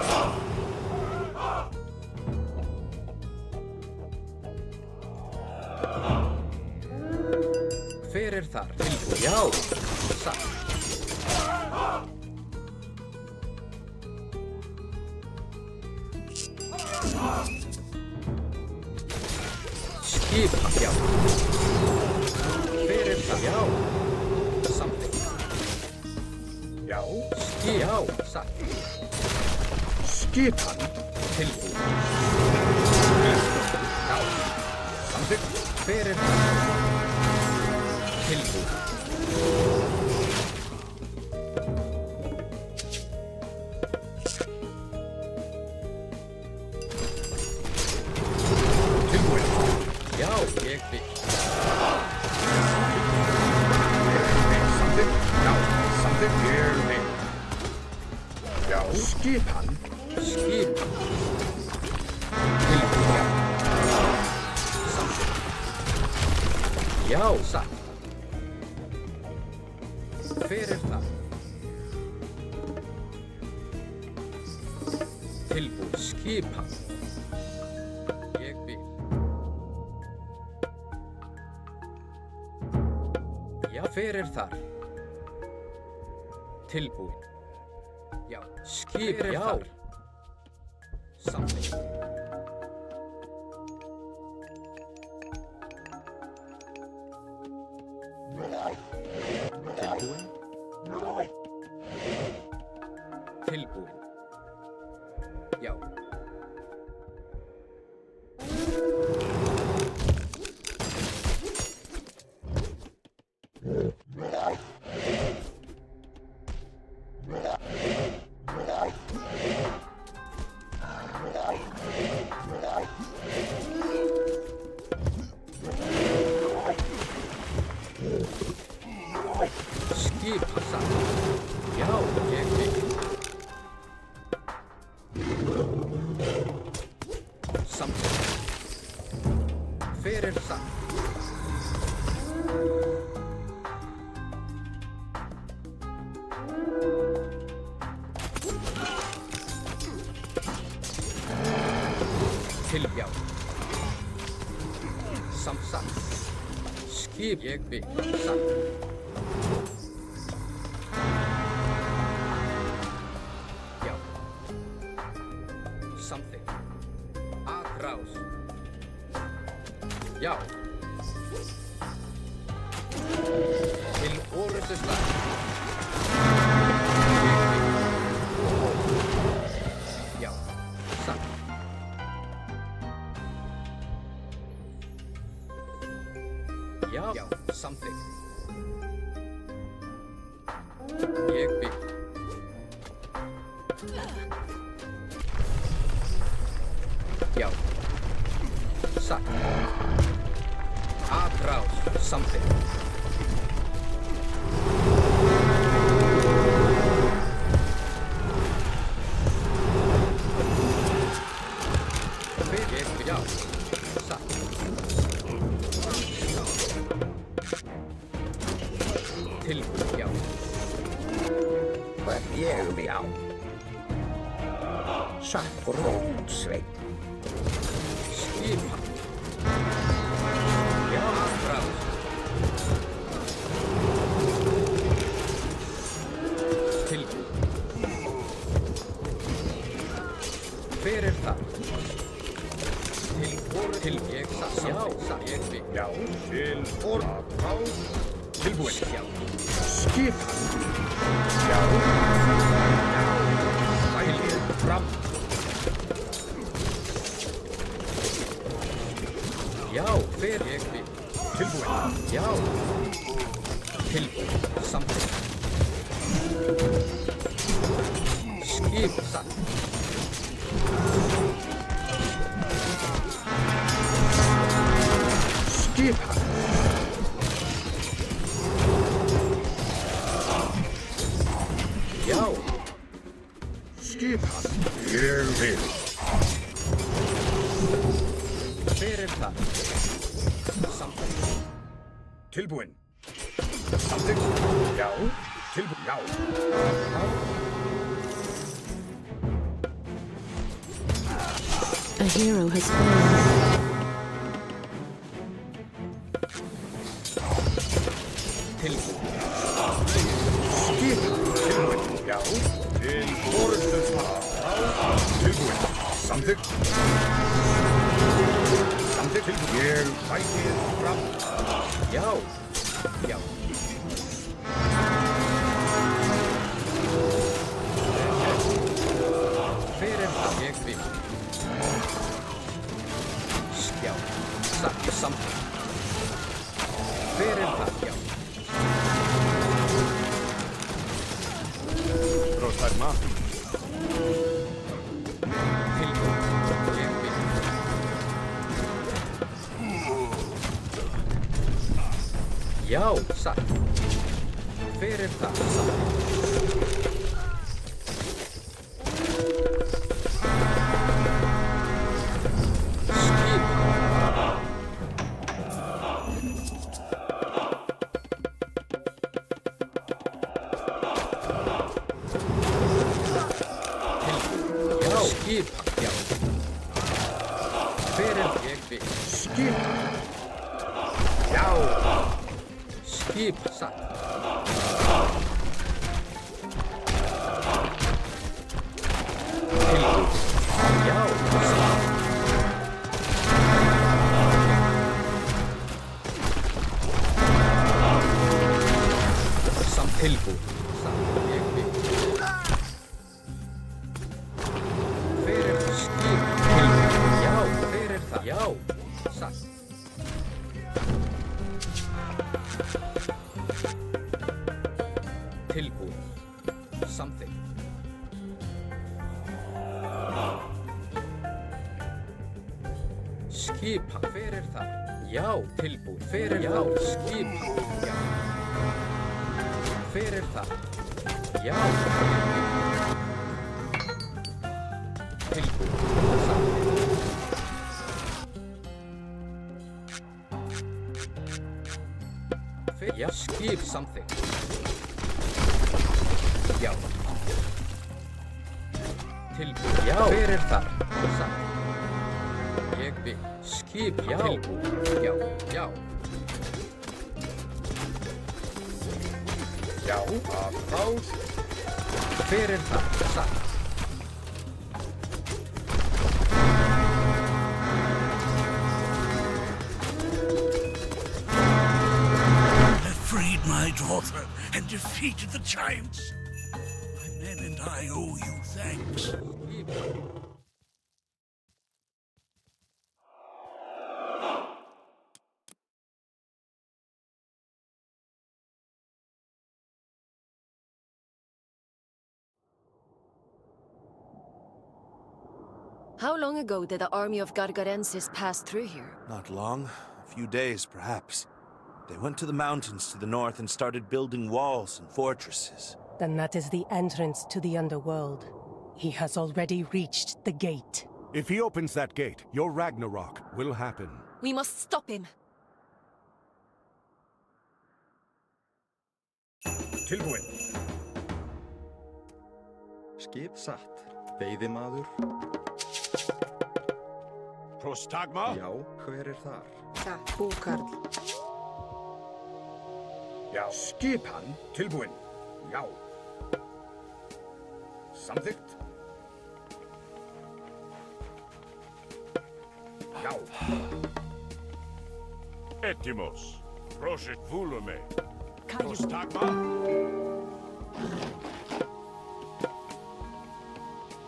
Hver þar? Tilbúin. Já. Satt. Skipan. Já. Hver það? Já. Samþykkt. Já. Já. Satt. Skipan? Tilbúin. Já. Samþykkt. Hver það? Tilbúin. Tilbúin. Já, ég vil. Samþykkt. Já. Samþykkt. Ég vil. Já. Skipan? Skipan. Tilbúin. Samþykkt. Já, satt. Hver það? Tilbúin. Skipan. Ég vil. Já, hver þar? Tilbúin. Já, skipan. Já. Samþykkt. Tilbúin. Já. Skipan satt. Já, ég vil. Samþykkt. Hver satt? Tilbjá. Samsatt. Skip. Ég vil. Satt. Já. Samþykkt. Atrás. Já. Til orrustu slag. Já. Satt. Já. Já. Samþykkt. Ég vil. Já. Satt. Atrás. Samþykkt. Ég vil. Já. Satt. Tilbúin. Já. Ég vil. Já. Satt. Rótsveit. Skipan. Já, atrás. Tilbúin. Hver það? Til Til ég satt. Já, ég vil. Já, til Orðráð. Tilbúin. Já. Skipan. Já. Fælið fram. Já, hver ég vil. Tilbúin. Já. Tilbúin. Samþykkt. Skip satt. Skipan. Já. Skipan. Ég vil. Hver það? Samþykkt. Tilbúin. Samþykkt. Já. Tilbúin. Já. A hero has fallen. Tilbúin. Skipan. Tilbúin. Já. Til Orðráð. Tilbúin. Samþykkt. Samþykkt. Tilbúin. Ég fælið fram. Já. Já. Hver það? Ég vil. Já. Satt. Samþykkt. Hver það? Já. Prostagma. Tilbúin. Ég vil. Já, satt. Hver það? Satt. Skip. Tilbúin. Já, skip. Já. Hver ég vil. Skip. Já. Skip satt. Tilbúin. Já, satt. Samt tilbúin. Satt. Ég vil. Hver skip? Tilbúin. Já, hver það? Já, satt. Tilbúin. Samþykkt. Skipan. Hver það? Já, tilbúin. Hver það? Skipan. Já. Hver það? Já. Tilbúin. Samþykkt. Já, skip samþykkt. Já. Tilbúin. Já. Hver það? Satt. Ég vil. Skip. Já. Tilbúin. Já. Já. Já. Afráð. Hver það? Satt. Freed my daughter and defeated the giants. My men and I owe you thanks. How long ago did the army of Gargarensis pass through here? Not long. A few days, perhaps. They went to the mountains to the north and started building walls and fortresses. Then that is the entrance to the underworld. He has already reached the gate. If he opens that gate, your Ragnarok will happen. We must stop him. Tilbúin. Skip satt. Veiðimaður. Prostagma? Já, hver þar? Satt. Búkarl. Já. Skipan. Tilbúin. Já. Samþykkt. Já. Etimos. Prosit volume. Prostagma.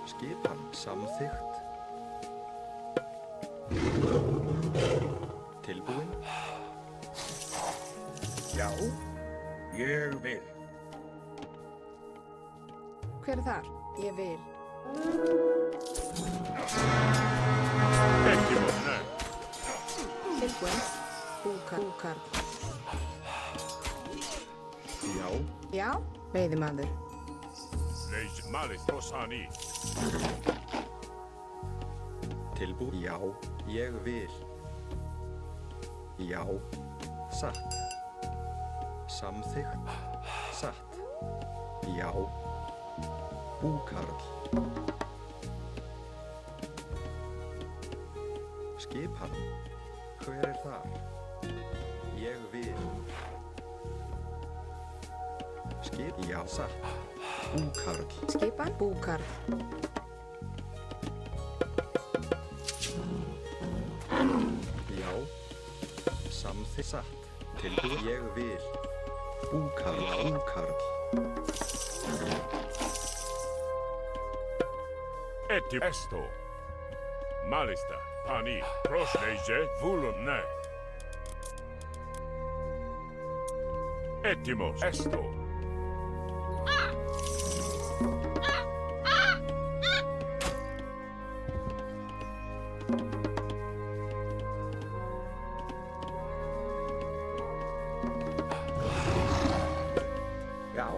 Skipan samþykkt. Tilbúin. Já, ég vil. Hver er þar? Ég vil. Etimos, nei. Tilbúin. Búkarl. Já. Já, veiðimaður. Leis malis prosani. Tilbúin. Já, ég vil. Já, satt. Samþykkt. Satt. Já. Búkarl. Skipan. Hver er þar? Ég vil. Skip. Já, satt. Búkarl. Skipan. Búkarl. Já. Samþykkt. Satt. Tilbúin. Ég vil. Búkarl. Búkarl. Etim esto. Malista. Pani. Prosleise volum, nei. Etimos. Esto. Já.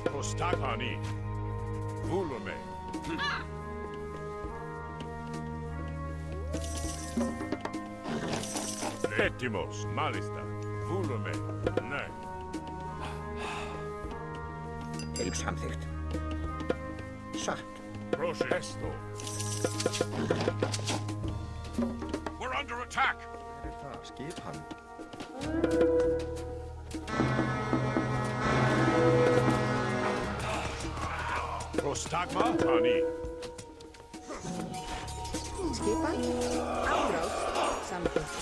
Prostagmani. Volume. Etimos. Malista. Volume. Nei. Samþykkt. Satt. Prosit esto. We're under attack. Hver er það? Skipan. Prostagma. Pani. Skipan. Árás. Samþykkt.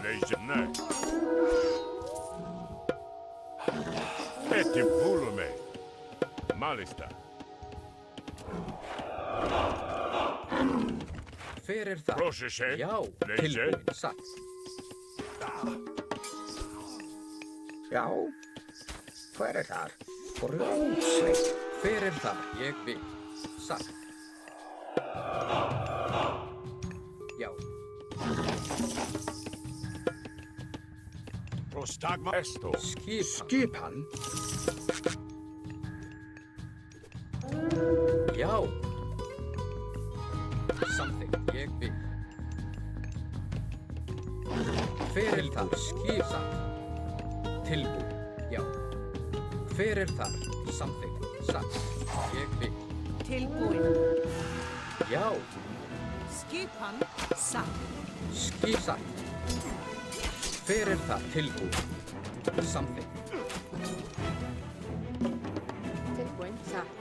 Leis nei. Etim volume. Malista. Hver er það? Prosesse. Já, Leise. tilbúin. Satt. Já. Hver er þar? Grjótsveit. Hver er það? Ég vil. Satt. Já. Prostagma esto. Skipan. Já. Samþykkt. Ég vil. Hver er það? Satt. Tilbúin. Já. Hver er það? Samþykkt. Satt. Ég vil. Tilbúin. Já. Skipan. Satt. Satt. Hver er það? Tilbúin. Samþykkt. Tilbúin. Satt.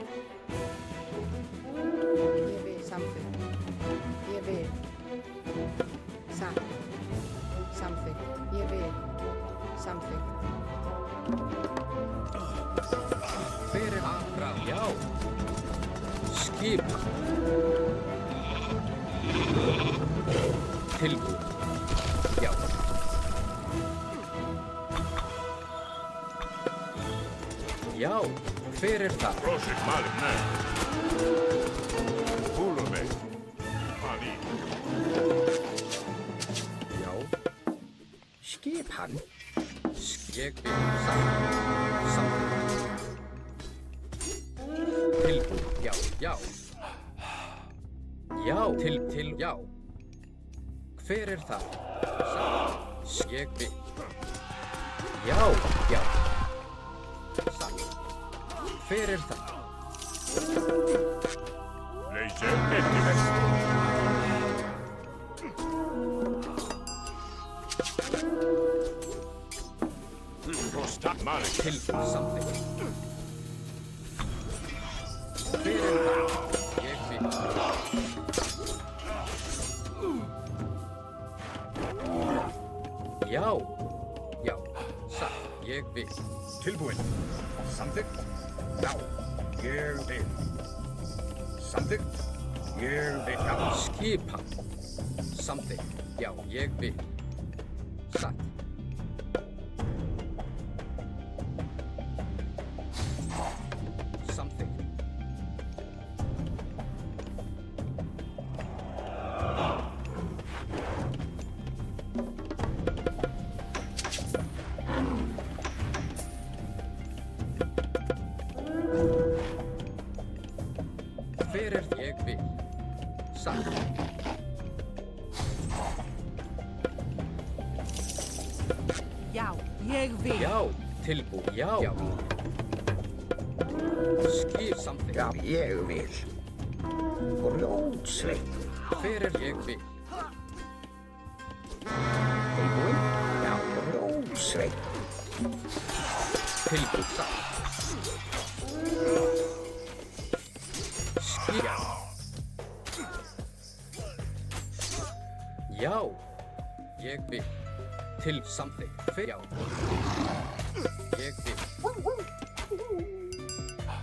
Ég vil. Samþykkt. Ég vil. Satt. Samþykkt. Ég vil. Samþykkt. Hver er aðra? Já. Skipan. Tilbúin. Já. Já. Hver er það? Prosit malik, nei. Volume. Pani. Já. Skipan. Ég vil. Samþykkt. Tilbúin. Já. Já. Já. Já. Hver er það? Satt. Ég vil. Já. Já. Satt. Hver er það? Leise. Etim esto. Prostagma. Tilbúin. Samþykkt. Hver er það? vil. Tilbúin. Samþykkt. Já, ég vil. Samþykkt. Ég vil. Já. Skipan. Samþykkt. Já, ég vil. Satt. Samþykkt. Fyrir ég vil. Satt. Já, ég vil. Já, tilbúin. Já. Já. Skip samþykkt. Já, ég vil. Grjótsveit. Fyrir ég vil. Tilbúin. Já, grjótsveit. Tilbúin. Satt. Skip. Já. Já, ég vil. Til samþykkt. Fyrir. Já. Ég vil.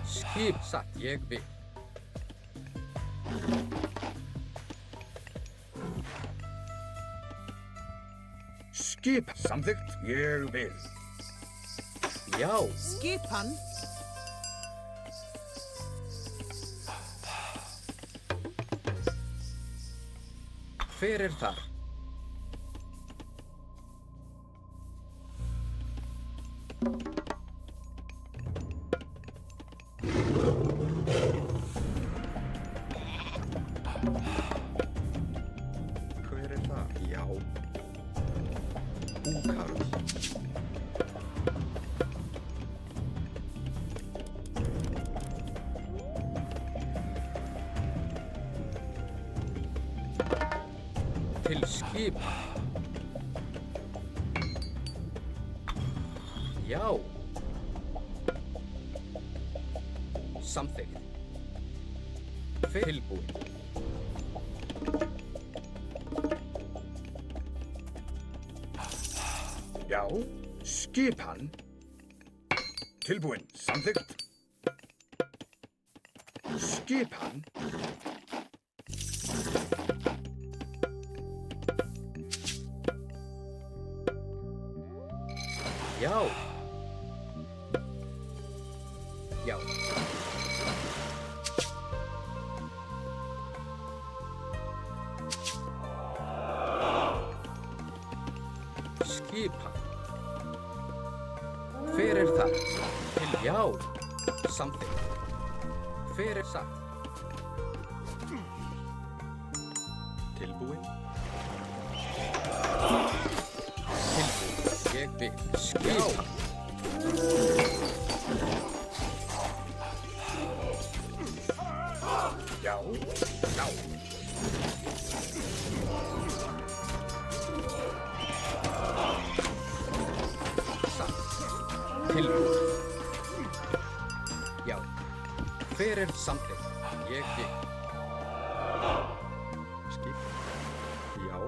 Skip satt. Ég vil. Skip. Samþykkt. Ég vil. Já. Skipan. Fyrir þar. Hver það? Já. Búkarl. Til skip. Já. Samþykkt. Tilbúin. Já, skipan. Tilbúin. Samþykkt. Skipan. Já. Já. Skipan. Fyrir það. Til já. Samþykkt. Fyrir satt. Tilbúin. Tilbúin. Ég vil. Skipan. Já. Já. Satt. Tilbúin. Já. Fyrir samþykkt. Ég vil. Skip. Já.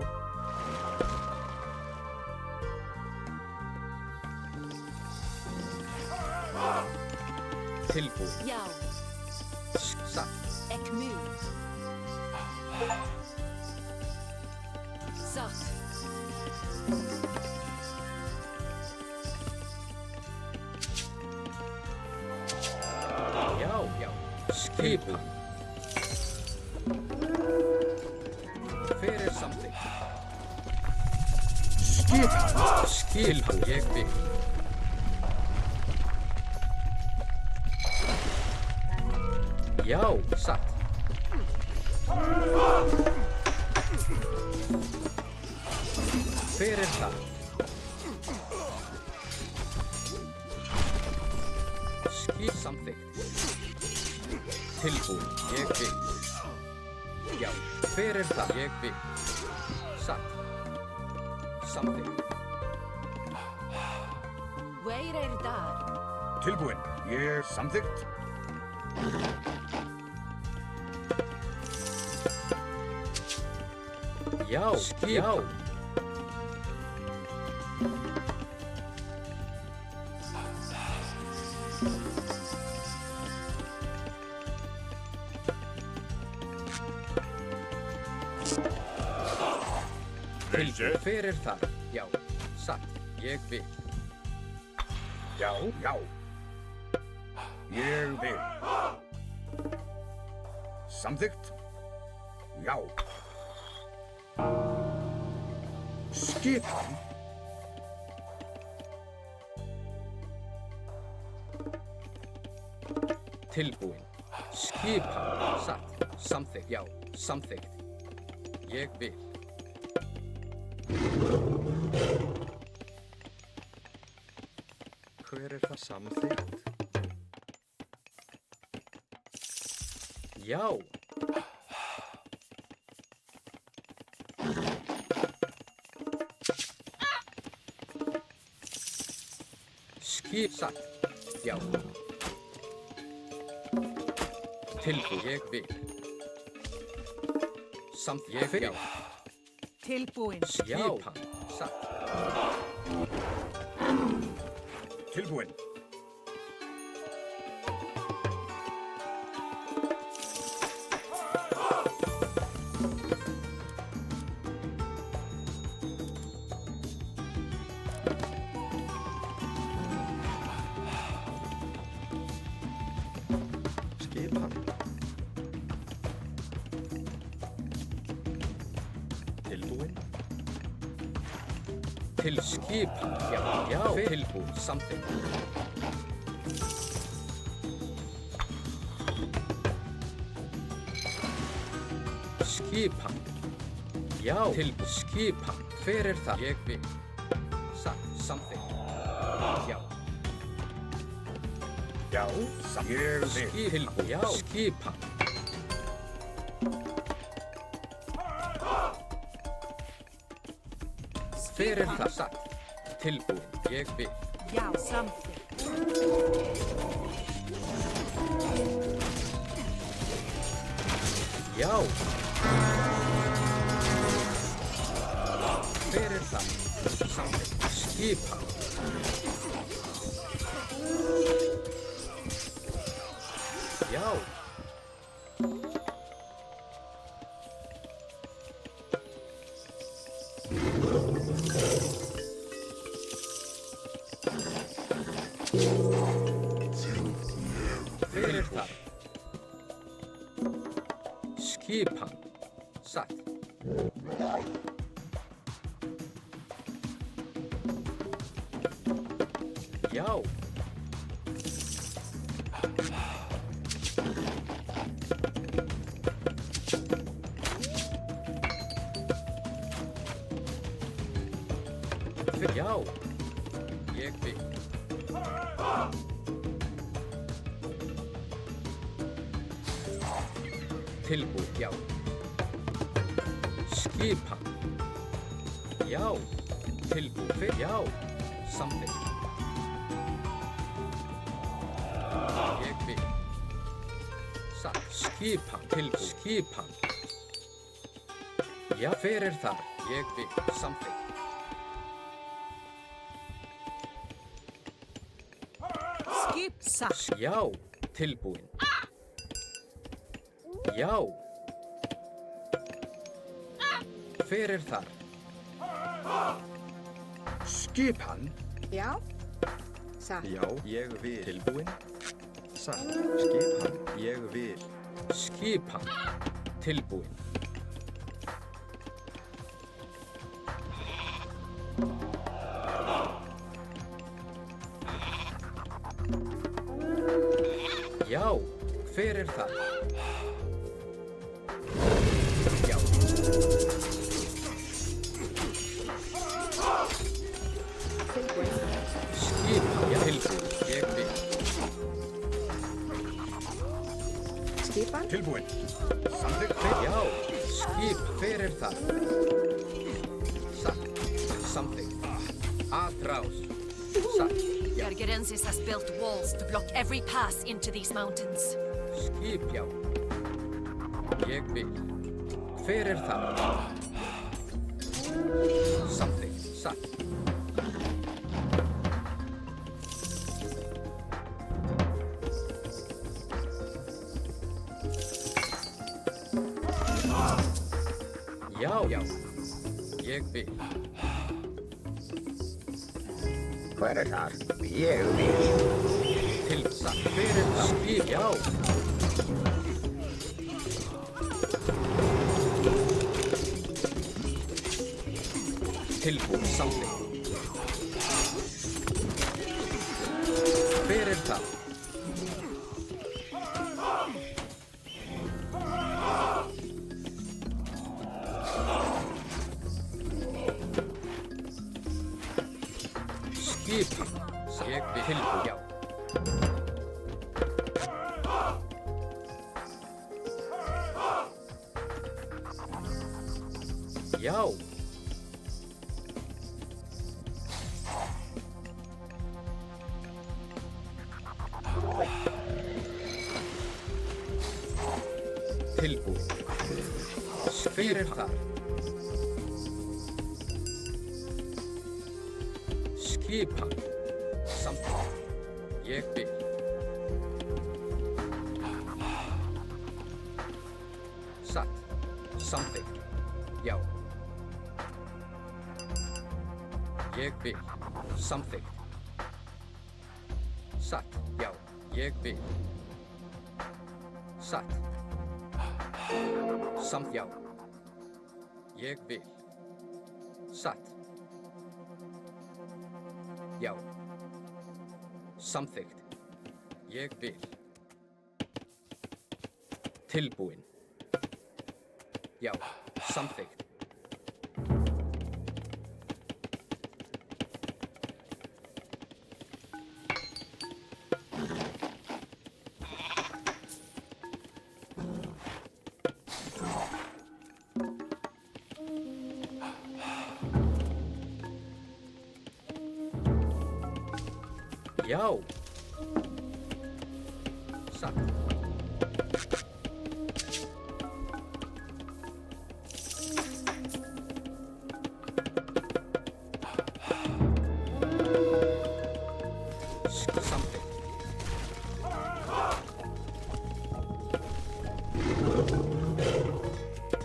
Tilbúin. Já. Satt. Ek move. Satt. Já, já. Skipan. Fyrir samþykkt. Skipan. Skipan. Ég vil. Já, satt. Fyrir það. Skip samþykkt. Tilbúin. Ég vil. Já, fyrir það. Ég vil. Satt. Samþykkt. Where daar? Tilbúin. Ég samþykkt. Já, já. stranger. Hver þar? Já, satt. Ég vil. Já, já. Ég vil. Samþykkt. Já. Skipan. Tilbúin. Skipan. Satt. Samþykkt. Já, samþykkt. Ég vil. Hver það samþykkt? Já. Skip satt. Já. Tilbúin. Ég vil. Samt ég vil. Já. Tilbúin. Skipan. Satt. Tilbúin. Skipan. Tilbúin. Til skipan. Já, já. Tilbúin. Samþykkt. Skipan. Já. Til skipan. Hver það? Ég vil. Satt. Samþykkt. Já. Já, ég vil. Tilbúin. Já. Skipan. Hver það? Satt. Tilbúin. Ég vil. Já, samþykkt. Já. Hver það? Samþykkt. Skipan. Já. Hver það? Skipan. Satt. Já. Já. Ég vil. Tilbúin. Já. Skipan. Já. Tilbúin. Já. Samþykkt. Ég vil. Satt. Skipan. Tilbúin. Skipan. Já. Hver þar? Ég vil. Samþykkt. Skip satt. Já. Tilbúin. Já. Hver þar? Skipan. Já. Satt. Já, ég vil. Tilbúin. Satt. Skipan. Ég vil. Skipan. Tilbúin. Já. Hver það? Já. Tilbúin. Skipan. Já. Tilbúin. Ég vil. Skipan. Tilbúin. Samþykkt. Já. Skip. Hver það? Satt. Samþykkt. Atrás. Satt. Gargarensis has built walls to block every pass into these mountains. Skip, já. Ég vil. Hver það? Samþykkt. Satt. Já, já. ég vil. Hver þar? Ég vil. Til satt, hver það? Skip, já. Tilbúin samþykkt. Hver það? Skipan. Ég vil tilbúin, já. Já. Tilbúin. Hver það? Skipan. Samþykkt. Ég vil. Satt. Samþykkt. Já. Ég vil. Samþykkt. Satt. Já. Ég vil. Satt. Samt, já. Ég vil. Satt. Já. Samþykkt. Ég vil. Tilbúin. Já. Samþykkt. Já. Satt. Samþykkt.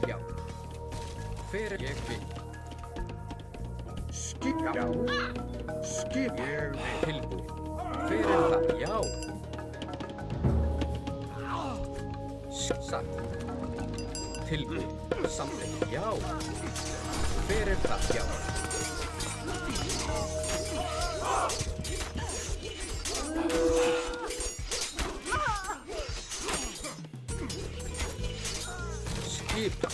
Já. Hver ég vil. Skip, já. Skip, ég vil. Tilbúin. Hver það? Já. Satt. Tilbúin. Samþykkt. Já. Hver það? Já. Skipa.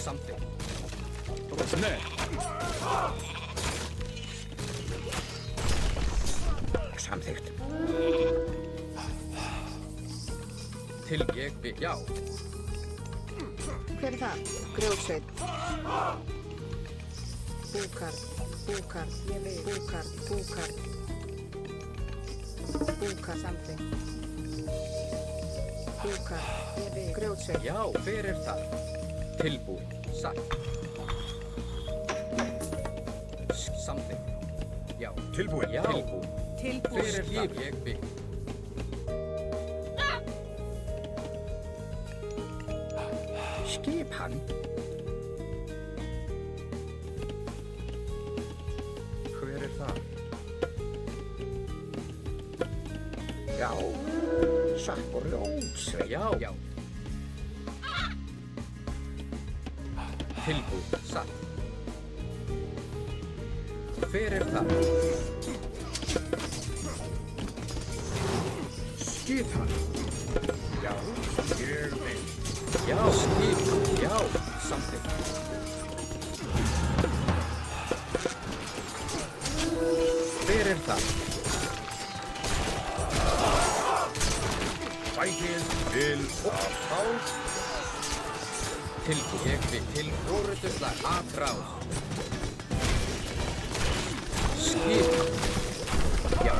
Samþykkt. Nei. Samþykkt. Til ég vil. Já. Hver það? Grjótsveit. Búkar. Búkar. Ég vil. Búkar. Búkar. Búkar. Samþykkt. Búkar. Ég vil. Grjótsveit. Já. Hver það? Tilbúin. Satt. Samþykkt. Já. Tilbúin. Já. Tilbúin. Tilbúin. Hver það? Ég vil. Skipan. Hver það? Já. Satt og Grjótsveit. Já. Já. Tilbúin. Satt. Hver það? Skipan. Já. Ég vil. Já. Skipan. Já. Samþykkt. Hver það? Fækið til og hálf. Tilbúin. Ég vil. Til orðusslag aðráð. Skipan. Já.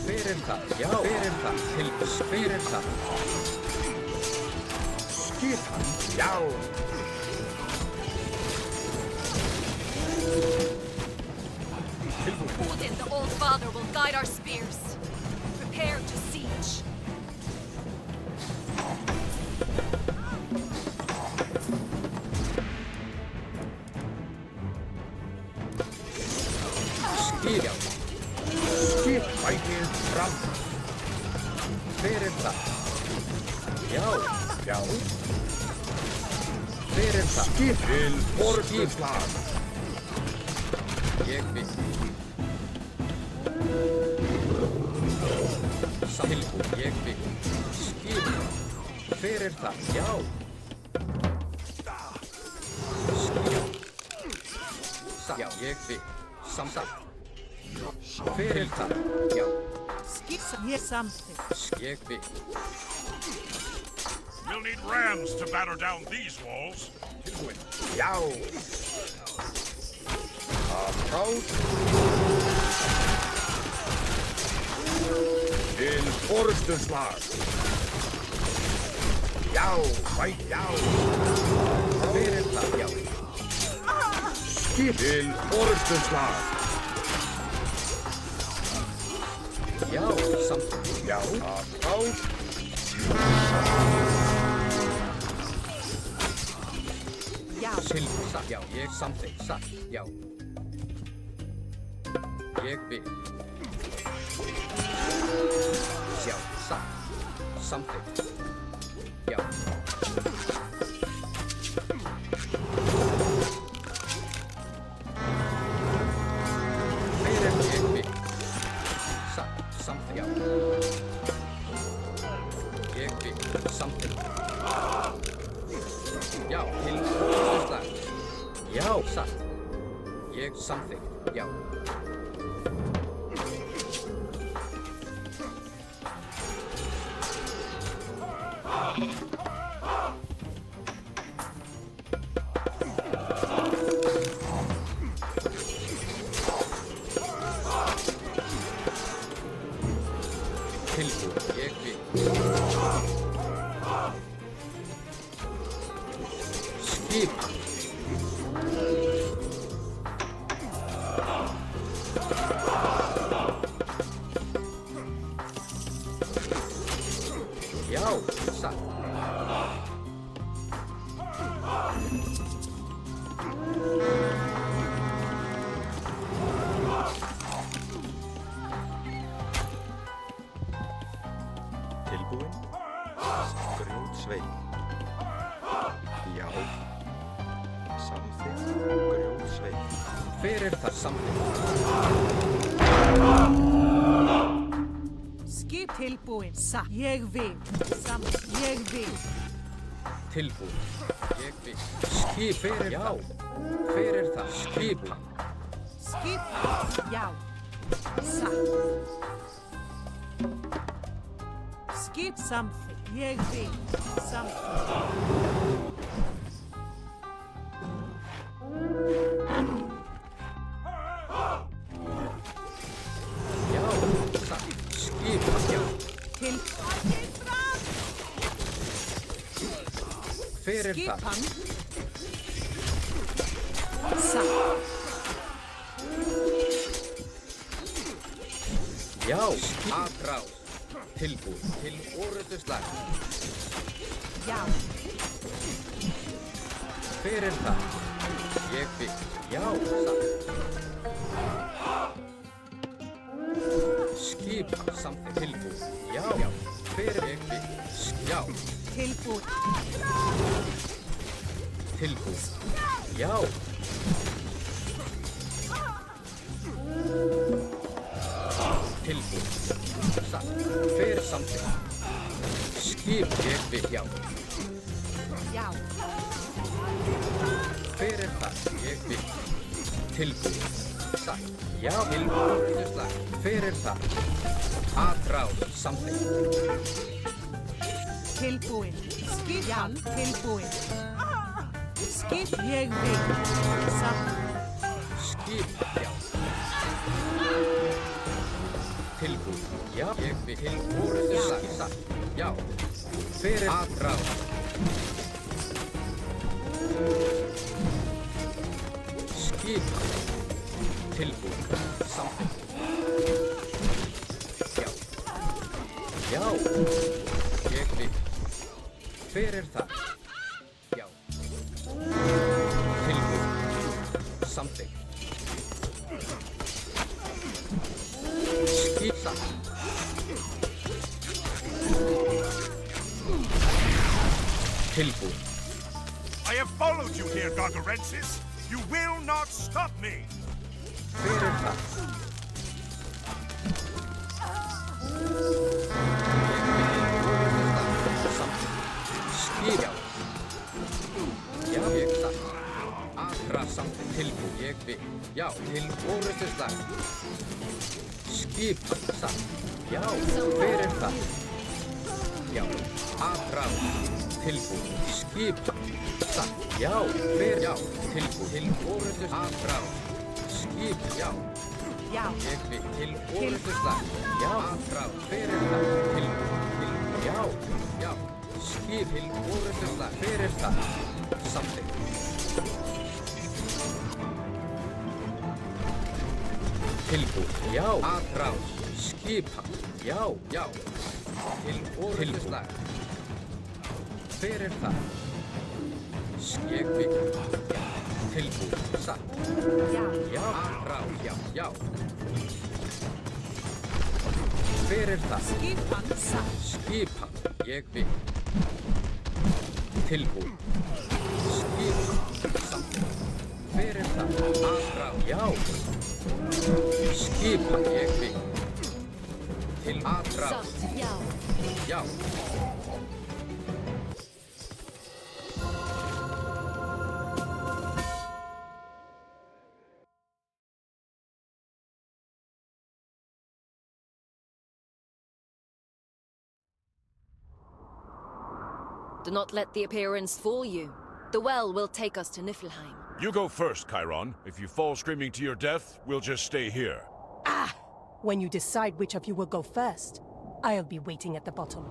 Hver það? Já. Hver það? Tilbúin. Hver það? Skipan. Já. Odin, the Old Father, will guide our spears. Prepare to siege. Hver það? Já. Hver það? Skip til orðslag. Ég vil. Tilbúin, ég vil. Skip. Hver það? Já. Skip. Já, ég vil. Samsagt. Hver það? Já. Skip ég samþykk. Ég vil. We'll need rams to batter down these walls. Já. Approach. Til orðslag. Já, væt, já. Hver það? Já. Skip til orðslag. Já, samþykk. Já, approach. Já. Tilbúin, satt. Já, ég samþykk. Satt. Já. Ég vil. Já, satt. Samþykk. Já. Hver ég vil. Satt. Samþykk. Já. Ég vil. Samþykk. Já, til orðslag. Já, satt. Ég samþykk. Já. Tilbúin, ég vil. Skip. Já, satt. Tilbúin. Grjótsveig. Já. Samþykkt. Grjótsveig. Hver það samþykkt? Skip tilbúin. Satt. Ég vil. Ég vil. Tilbúin. Ég vil. Skip. Hver það? Hver það? Skip. Skip. Já. Satt. Skip samþykk. Ég vil. Samþykk. Já, satt. Skip. Já. Til. Hver það? Skipan. Satt. Já, aðráð. Tilbúin, til orðslag. Já. Hver það? Ég vil. Já, satt. Skip, samþykkt. Tilbúin. Já. Hver ég vil. Já. Tilbúin. Tilbúin. Já. Tilbúin. Satt. Hver samþykkt. Skip, ég vil. Já. Já. Hver það? Ég vil. Tilbúin. Satt. Já. Tilbúin. Hver það? Aðráð. Samþykkt. Tilbúin. Skipan. Tilbúin. Skip. Ég vil. Satt. Skip. Já. Tilbúin. Já. Ég vil. Til orðslag. Satt. Já. Hver aðráð? Skip. Tilbúin. Samþykkt. Já. Já. Ég vil. Hver það? Já. Tilbúin. Samþykkt. Skip satt. Tilbúin. I have followed you here, Gargarensis. You will not stop me. Hver það? Skip. Já, ég satt. Akra samt tilbúin. Ég vil. Já, til orustuslag. Skip satt. Já, hver það? Já, Akra tilbúin. Skip satt. Já, hver? Já, tilbúin. Til orustuslag. Akra. Skip, já. Já. Ég vil til orustuslag. Já, Akra. Hver það? Já, já. Skip til orustuslag. Hver það? Samþykkt. Tilbúin. Já, Akra. Skipa. Já, já. Til orustuslag. Hver það? Ég vil. Tilbúin. Satt. Já. Já, Akra. Já, já. Hver það? Skipan satt. Skipan. Ég vil. Tilbúin. Skipan. Satt. Hver það? Akra. Já. Skipan. Ég vil. Til Akra. Satt, já. Já. Do not let the appearance fool you. The well will take us to Niflheim. You go first, Chiron. If you fall screaming to your death, we'll just stay here. When you decide which of you will go first, I'll be waiting at the bottom.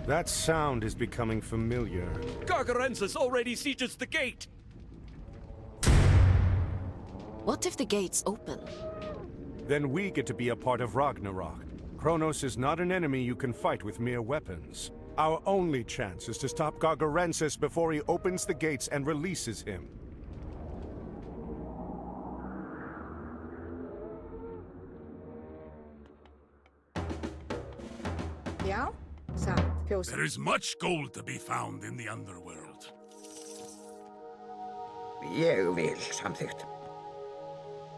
That sound is becoming familiar. Gargarensis already sieges the gate! What if the gates open? Then we get to be a part of Ragnarok. Kronos is not an enemy you can fight with mere weapons. Our only chance is to stop Gargarensis before he opens the gates and releases him. Já, satt. Fjósa. There is much gold to be found in the underworld. Ég vil. Samþykkt.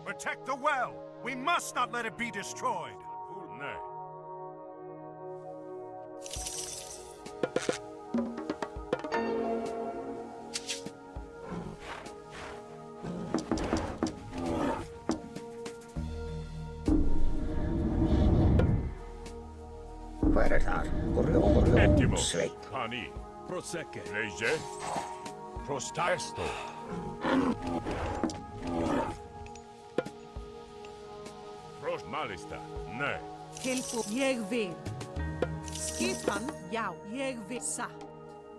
Protect the well. We must not let it be destroyed. Nay. Hver þar? Ettimos. Sveit. Pani. Prosecce. Lege. Prostaesto. Prost malista. Nei. Tilbúin. Ég vil. Skipan. Já. Ég vil. Satt.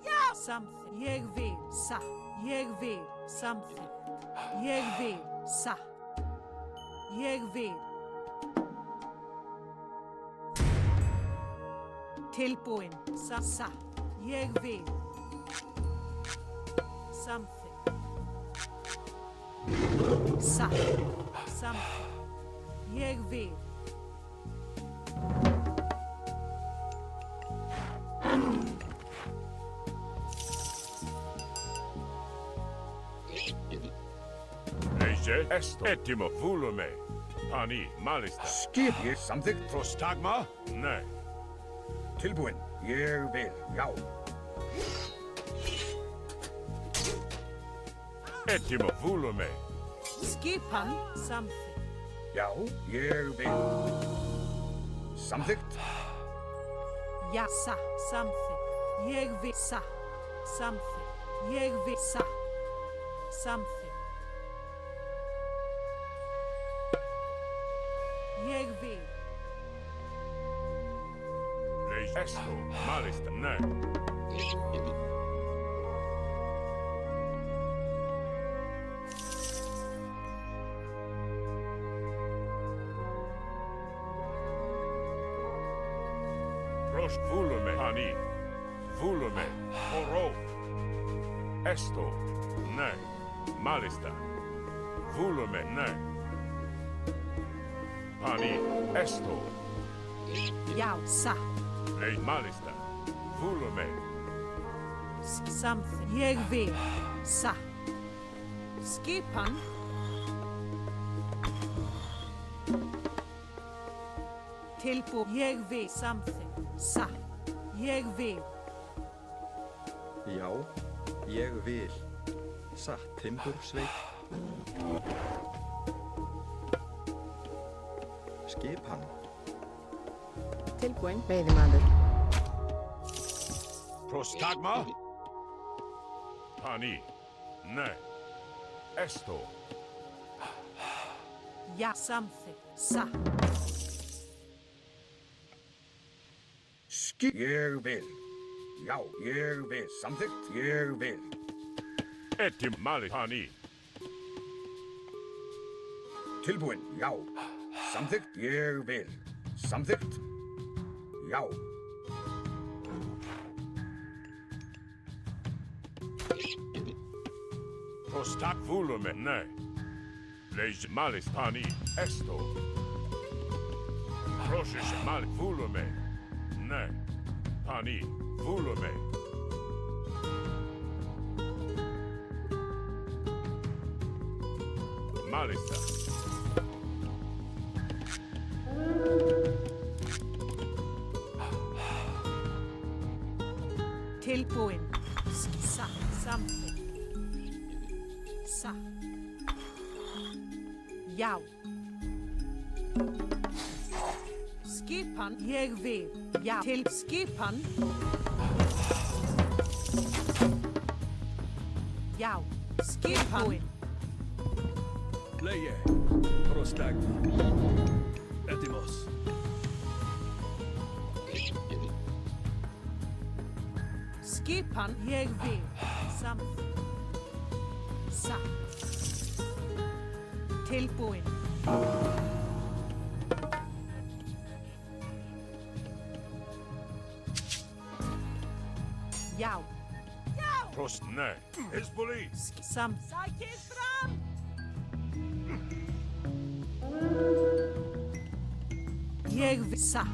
Já. Samþykkt. Ég vil. Satt. Ég vil. Samþykkt. Ég vil. Satt. Ég vil. Tilbúin. Satt. Ég vil. Samþykkt. Satt. Samþykkt. Ég vil. Lege. Esto. Ettimo. Volume. Pani. Malista. Skip. Ég samþykkt. Prostagma. Nei. Tilbúin. Ég vil. Já. Ettimo. Volume. Skipan. Samþykkt. Já. Ég vil. Samþykkt. Ja. Satt. Samþykkt. Ég vil. Satt. Samþykkt. Ég vil. Satt. Samþykkt. Ég vil. Esto, malista, nei. Prost volume, ani. Volume, horo. Esto, nei. Malista. Volume, nei. Ani, esto. Ja, sa. Lei malista. Volume. Something. Jeg vil. Sa. Skipan. Tilbo. Jeg vil. Something. Sa. Jeg vil. Já, ég vil. Satt, timbursveit. Skipan. Tilbúin, veiðimaður. Prostagma. Pani. Nei. Esto. Ja, something. Sa. Ég vil. Já, ég vil. Samþykkt, ég vil. Etim mali pani. Tilbúin, já. Samþykkt, ég vil. Samþykkt. Já. Prostak volume, nei. Leis malis pani. Esto. Prosis mal volume. Nei. Pani. Volume. Malista. Tilbúin. Sa. Something. Sa. Já. Skipan. Ég vil. Já. Til skipan. Já. Skipan. Leie. Prostagma. Etimos. Skipan. Jeg vil. Something. Sa. Tilbúin. Já. Prost, nei. Hezbollah. Sam. Sækir fram! Ég vil. Sa.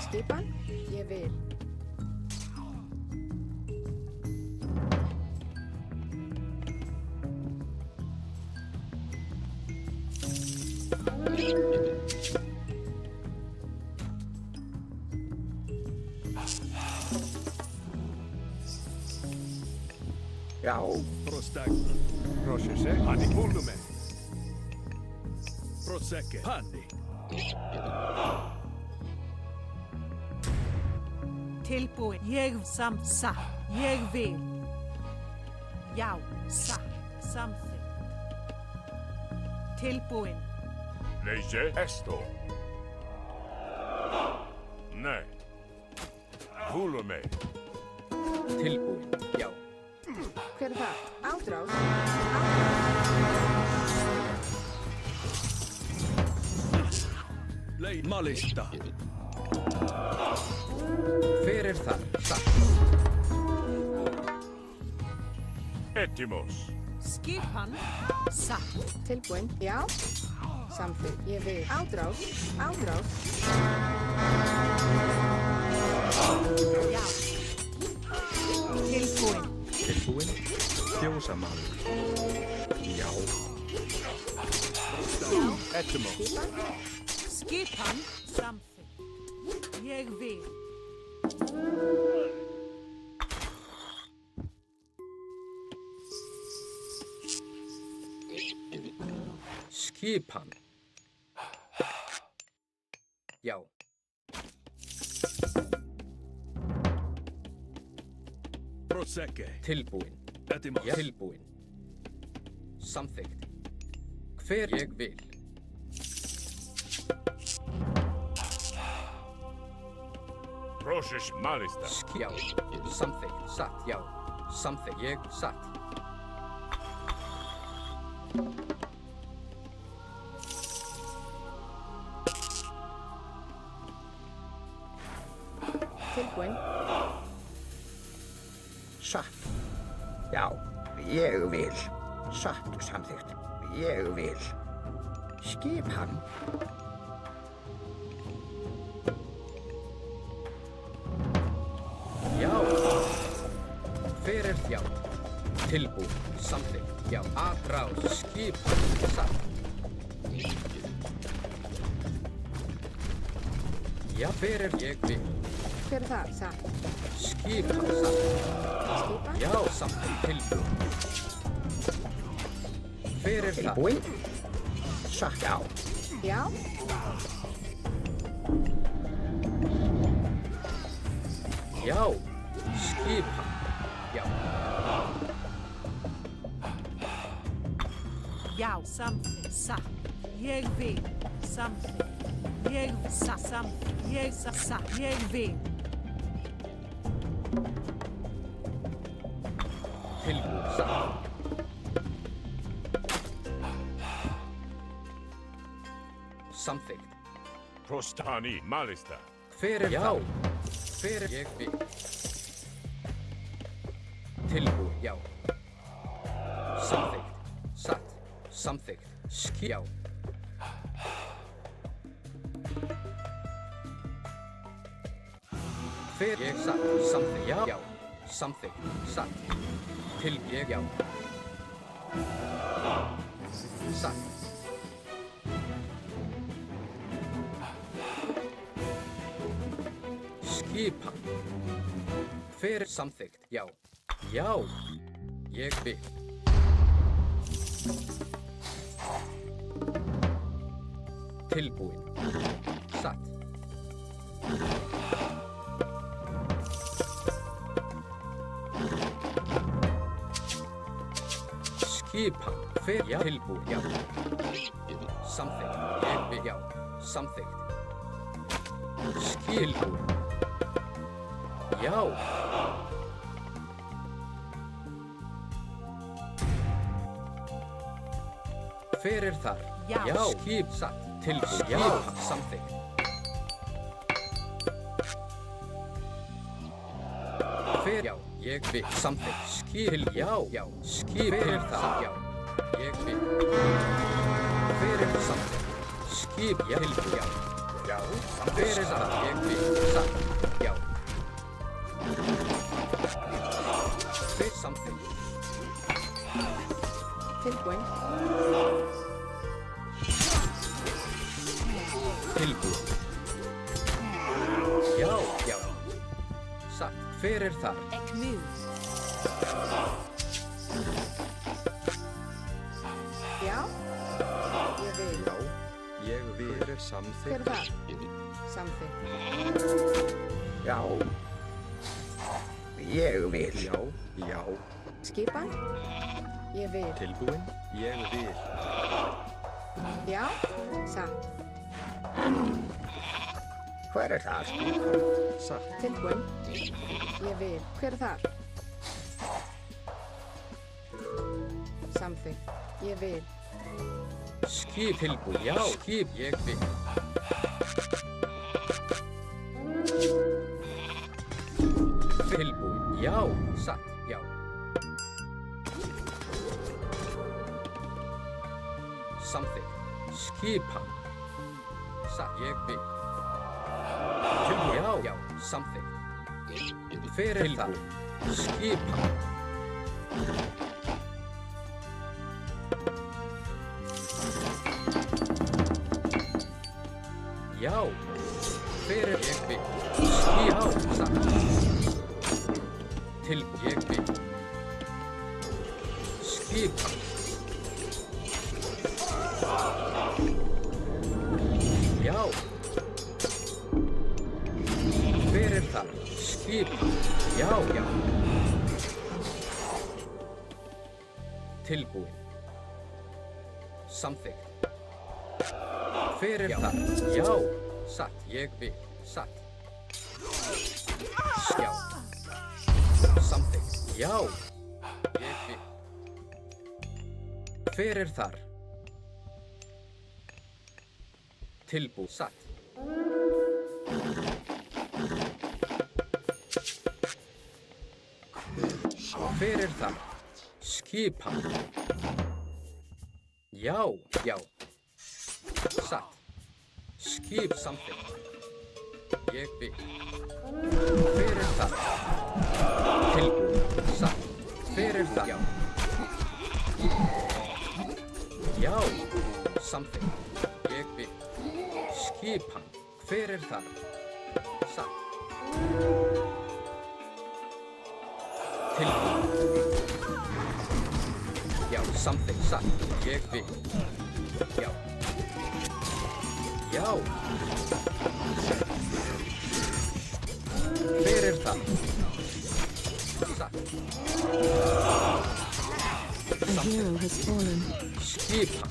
Skipan, ég vil. Já. Prostagma. Prosese. Pani volume. Prosecke. Pani. Tilbúin. Ég samt. Sa. Ég vil. Já. Sa. Something. Tilbúin. Leise esto. Nei. Volume. Tilbúin. Já. Hver er það? Átrás. Lei malista. Hver er það? Satt. Etimos. Skipan. Sa. Tilbúin, já. Samþykkt, ég vil. Átrás. Átrás. Já. Tilbúin. Tilbúin. Fjósamaður. Já. Etimos. Skipan. Something. Ég vil. Skipan. Já. Prosecke. Tilbúin. Etimos. Já. Tilbúin. Samþykkt. Hver ég vil. Proshish Malista. Já, samþykkt, satt, já. Samþykkt, ég, satt. Tilbúin. Satt. Já, ég vil. Satt og samþykkt. Ég vil. Skipan. Já. Fyrir já. Tilbúin, samþykkt, já. Atrás, skipan, satt. Já, fyrir ég vil. Hver það? Satt. Skipan, satt. Skipan? Já, samþykkt, tilbúin. Fyrir það. Tilbúin. Satt, já. Já. Já, skipan, já. Já, samþykkt, satt. Ég vil. Samþykkt. Ég satt, samþykkt. Ég satt. Ég vil. Tilbúin, satt. Samþykkt. Prostani Malista. Fyrir já. Fyrir ég vil. Tilbúin, já. Samþykkt, satt. Samþykkt, já. Fyrir ég satt. Samþykkt, já. Já. Samþykkt, satt. Til ég, já. Satt. Skipan. Fyrir samþykkt, já. Já. Ég vil. Tilbúin. Satt. Skipan. Fyrir já. Tilbúin, já. Samþykkt. Ég vil, já. Samþykkt. Tilbúin. Já. Fyrir þar. Já. Já. Skip satt. Tilbúin. Já. Samþykkt. Fyrir já. Ég vil. Samþykkt. Skip. Já. Já. Skip. Fyrir þar. Já. Ég vil. Fyrir samþykkt. Skip. Já. Tilbúin. Já. Já. Fyrir þar. Ég vil. Satt. Já. Fyrir samþykkt. Tilbúin. Tilbúin. Já, já. Satt. Fyrir þar. Ekmú. Já. Ég vil. Já, ég vil. Fyrir samþykkt. Hver það? Samþykkt. Já. Ég vil. Já, já. Skipan? Ég vil. Tilbúin. Ég vil. Já. Satt. Hver það? Satt. Tilbúin. Ég vil. Hver þar? Samþykkt. Ég vil. Skip tilbúin. Já. Skip. Ég vil. Tilbúin. Já. Satt. Já. Samþykkt. Skipan. Satt. Ég vil. Tilbúin. Já. Já. Samþykkt. Fyrir þar. Skipan. Já. Fyrir ég vil. Já. Satt. Tilbúin. Ég vil. Skipan. Já. Fyrir þar. Skipan. Já, já. Tilbúin. Samþykkt. Fyrir þar. Já. Satt. Ég vil. Satt. Já. Something. Já. Ég vil. Hver þar? Tilbúð. Satt. Hver þar? Skipan. Já. Já. Satt. Skip something. Ég vil. Hver þar? Tilbúð. Satt. Hver þar? Já. Já. Something. Ég vil. Skipan. Hver þar? Satt. Tilbúð. Já. Something. Satt. Ég vil. Já. Já. Hver þar? Satt. A hero has fallen. Skipan.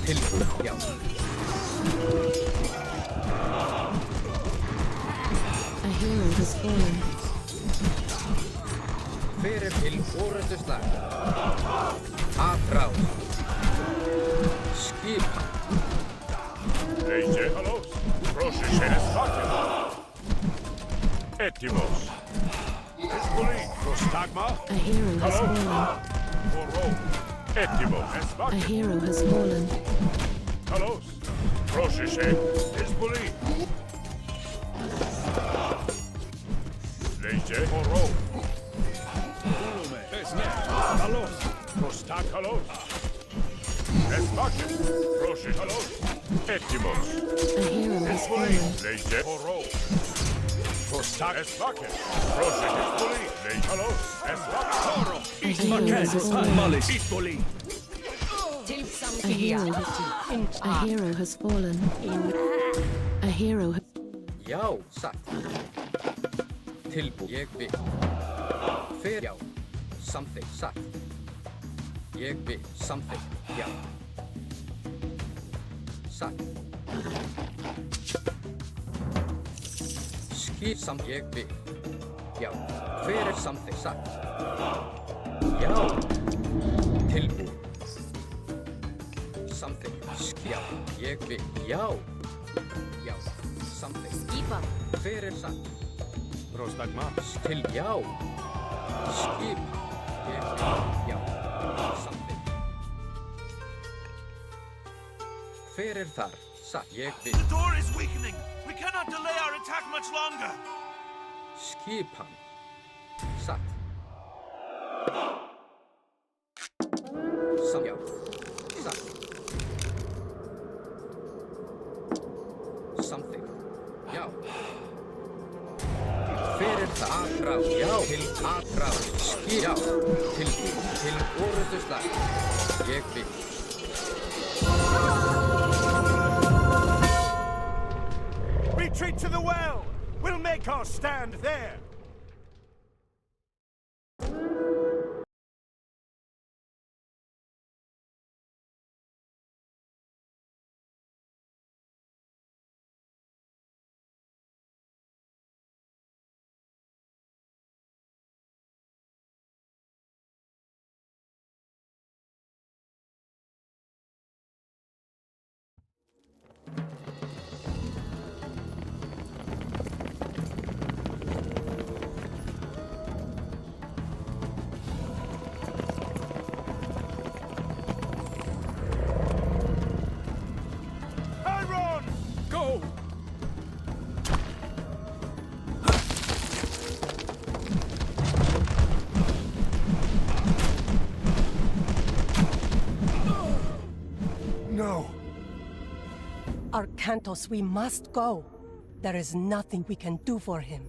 Tilbúð. Já. A hero has fallen. Hver til orrustuslag? Atráð. Skipan. Lejcie, halos. Proszę się respakiem. Etimos. Esbuli, prostagma. A hero has fallen. Oro. Etimos. A Respakiem. hero has fallen. Halos. Proszę się. Esbuli. Lejcie, oro. Ulume, esne, halos. Prostak, halos. Respakiem. Proszę, halos. Etimos. A hero has fallen. Lejcie, oro. Prostak, espakiem. Proszę, esbuli. Lejcie, halos. Espakiem. Oro. A hero has fallen. Malis, Isboli. A hero has fallen. A hero. Já. Satt. Tilbúð. Ég vil. Hver. Já. Something. Satt. Ég vil. Something. Já. Satt. Skip samt. Ég vil. Já. Hver something. Satt. Já. Tilbúð. Something. Já. Ég vil. Já. Já. Something. Skipan. Hver satt. Prostagma. Til. Já. Skip. Ég vil. Já. Something. Hver þar? Satt. Ég vil. The door is weakening. We cannot delay our attack much longer. Skipan. Satt. Já. Satt. Something. Já. Hver það? Atráð. Já. Til atráð. Skip. Já. Til orrustuslag. Ég vil. Retreat to the well. We'll make our stand there. Arcantos, we must go. There is nothing we can do for him.